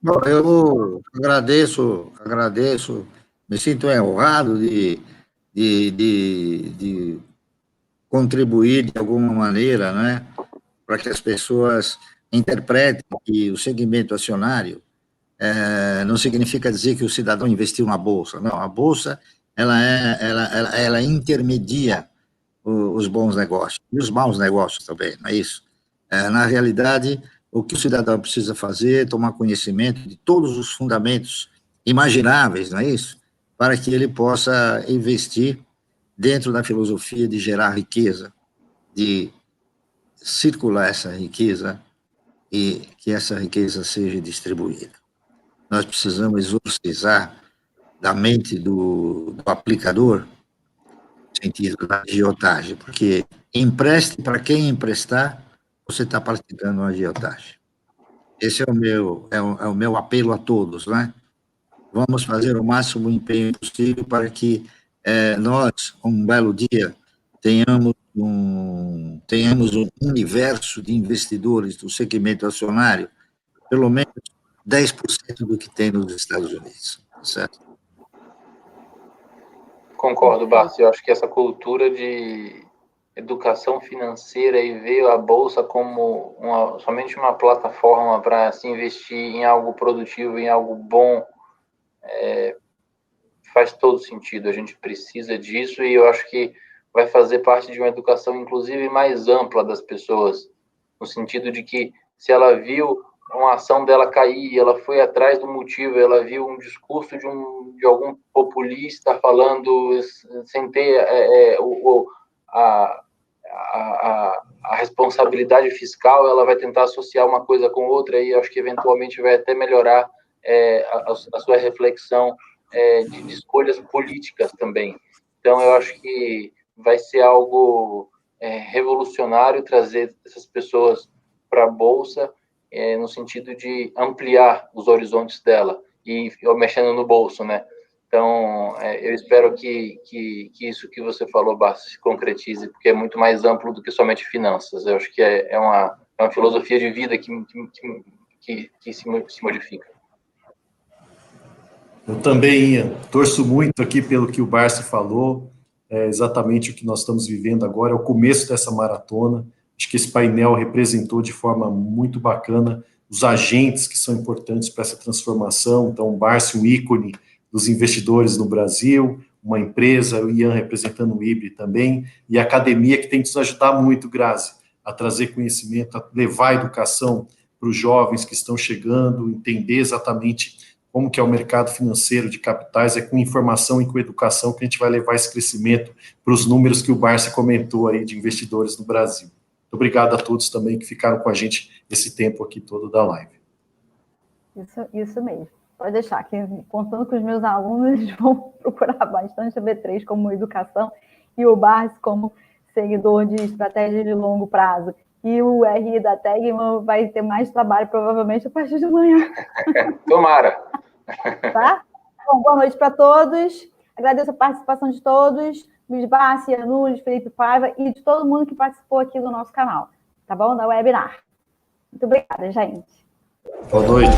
[SPEAKER 2] Bom, eu agradeço, me sinto honrado de contribuir de alguma maneira, né, para que as pessoas interpretem que o segmento acionário não significa dizer que o cidadão investiu na bolsa. Não, a bolsa ela intermedia os bons negócios e os maus negócios também, não é isso? Na realidade, o que o cidadão precisa fazer é tomar conhecimento de todos os fundamentos imagináveis, não é isso? Para que ele possa investir dentro da filosofia de gerar riqueza, de circular essa riqueza e que essa riqueza seja distribuída. Nós precisamos exorcizar da mente do aplicador no sentido da agiotagem, porque empreste para quem emprestar, você está praticando uma agiotagem. Esse é o meu apelo a todos, né? Vamos fazer o máximo empenho possível para que nós, um belo dia, tenhamos um universo de investidores do segmento acionário, pelo menos 10% do que tem nos Estados Unidos, certo?
[SPEAKER 3] Concordo, Barsi. Eu acho que essa cultura de educação financeira e ver a bolsa como somente uma plataforma para se investir em algo produtivo, em algo bom, faz todo sentido. A gente precisa disso e eu acho que vai fazer parte de uma educação, inclusive, mais ampla das pessoas, no sentido de que se ela viu uma ação dela cair, ela foi atrás do motivo, ela viu um discurso de algum populista falando sem ter a responsabilidade fiscal, ela vai tentar associar uma coisa com outra e acho que eventualmente vai até melhorar a sua reflexão de escolhas políticas também. Então, eu acho que vai ser algo revolucionário trazer essas pessoas para a Bolsa, no sentido de ampliar os horizontes dela e mexendo no bolso, né? Então, eu espero que isso que você falou, Barsi, se concretize, porque é muito mais amplo do que somente finanças. Eu acho que é uma filosofia de vida que se modifica.
[SPEAKER 4] Eu também, Ian, torço muito aqui pelo que o Barsi falou, exatamente o que nós estamos vivendo agora, é o começo dessa maratona. Acho que esse painel representou de forma muito bacana os agentes que são importantes para essa transformação. Então, o Barsi, um ícone dos investidores no Brasil, uma empresa, o Ian representando o IBRE também, e a academia que tem que nos ajudar muito, Grazi, a trazer conhecimento, a levar a educação para os jovens que estão chegando, entender exatamente como que é o mercado financeiro de capitais, é com informação e com educação que a gente vai levar esse crescimento para os números que o Barsi comentou aí de investidores no Brasil. Muito obrigado a todos também que ficaram com a gente esse tempo aqui todo da live.
[SPEAKER 1] Isso mesmo. Pode deixar que, contando com os meus alunos, eles vão procurar bastante a B3 como educação e o Barsi como seguidor de estratégia de longo prazo. E o RI da Tegman vai ter mais trabalho, provavelmente, a partir de amanhã.
[SPEAKER 3] Tomara!
[SPEAKER 1] Tá? Bom, boa noite para todos. Agradeço a participação de todos. Luiz Barsi, Nunes, Felipe Paiva e de todo mundo que participou aqui do nosso canal, tá bom? Da webinar. Muito obrigada, gente.
[SPEAKER 4] Boa noite.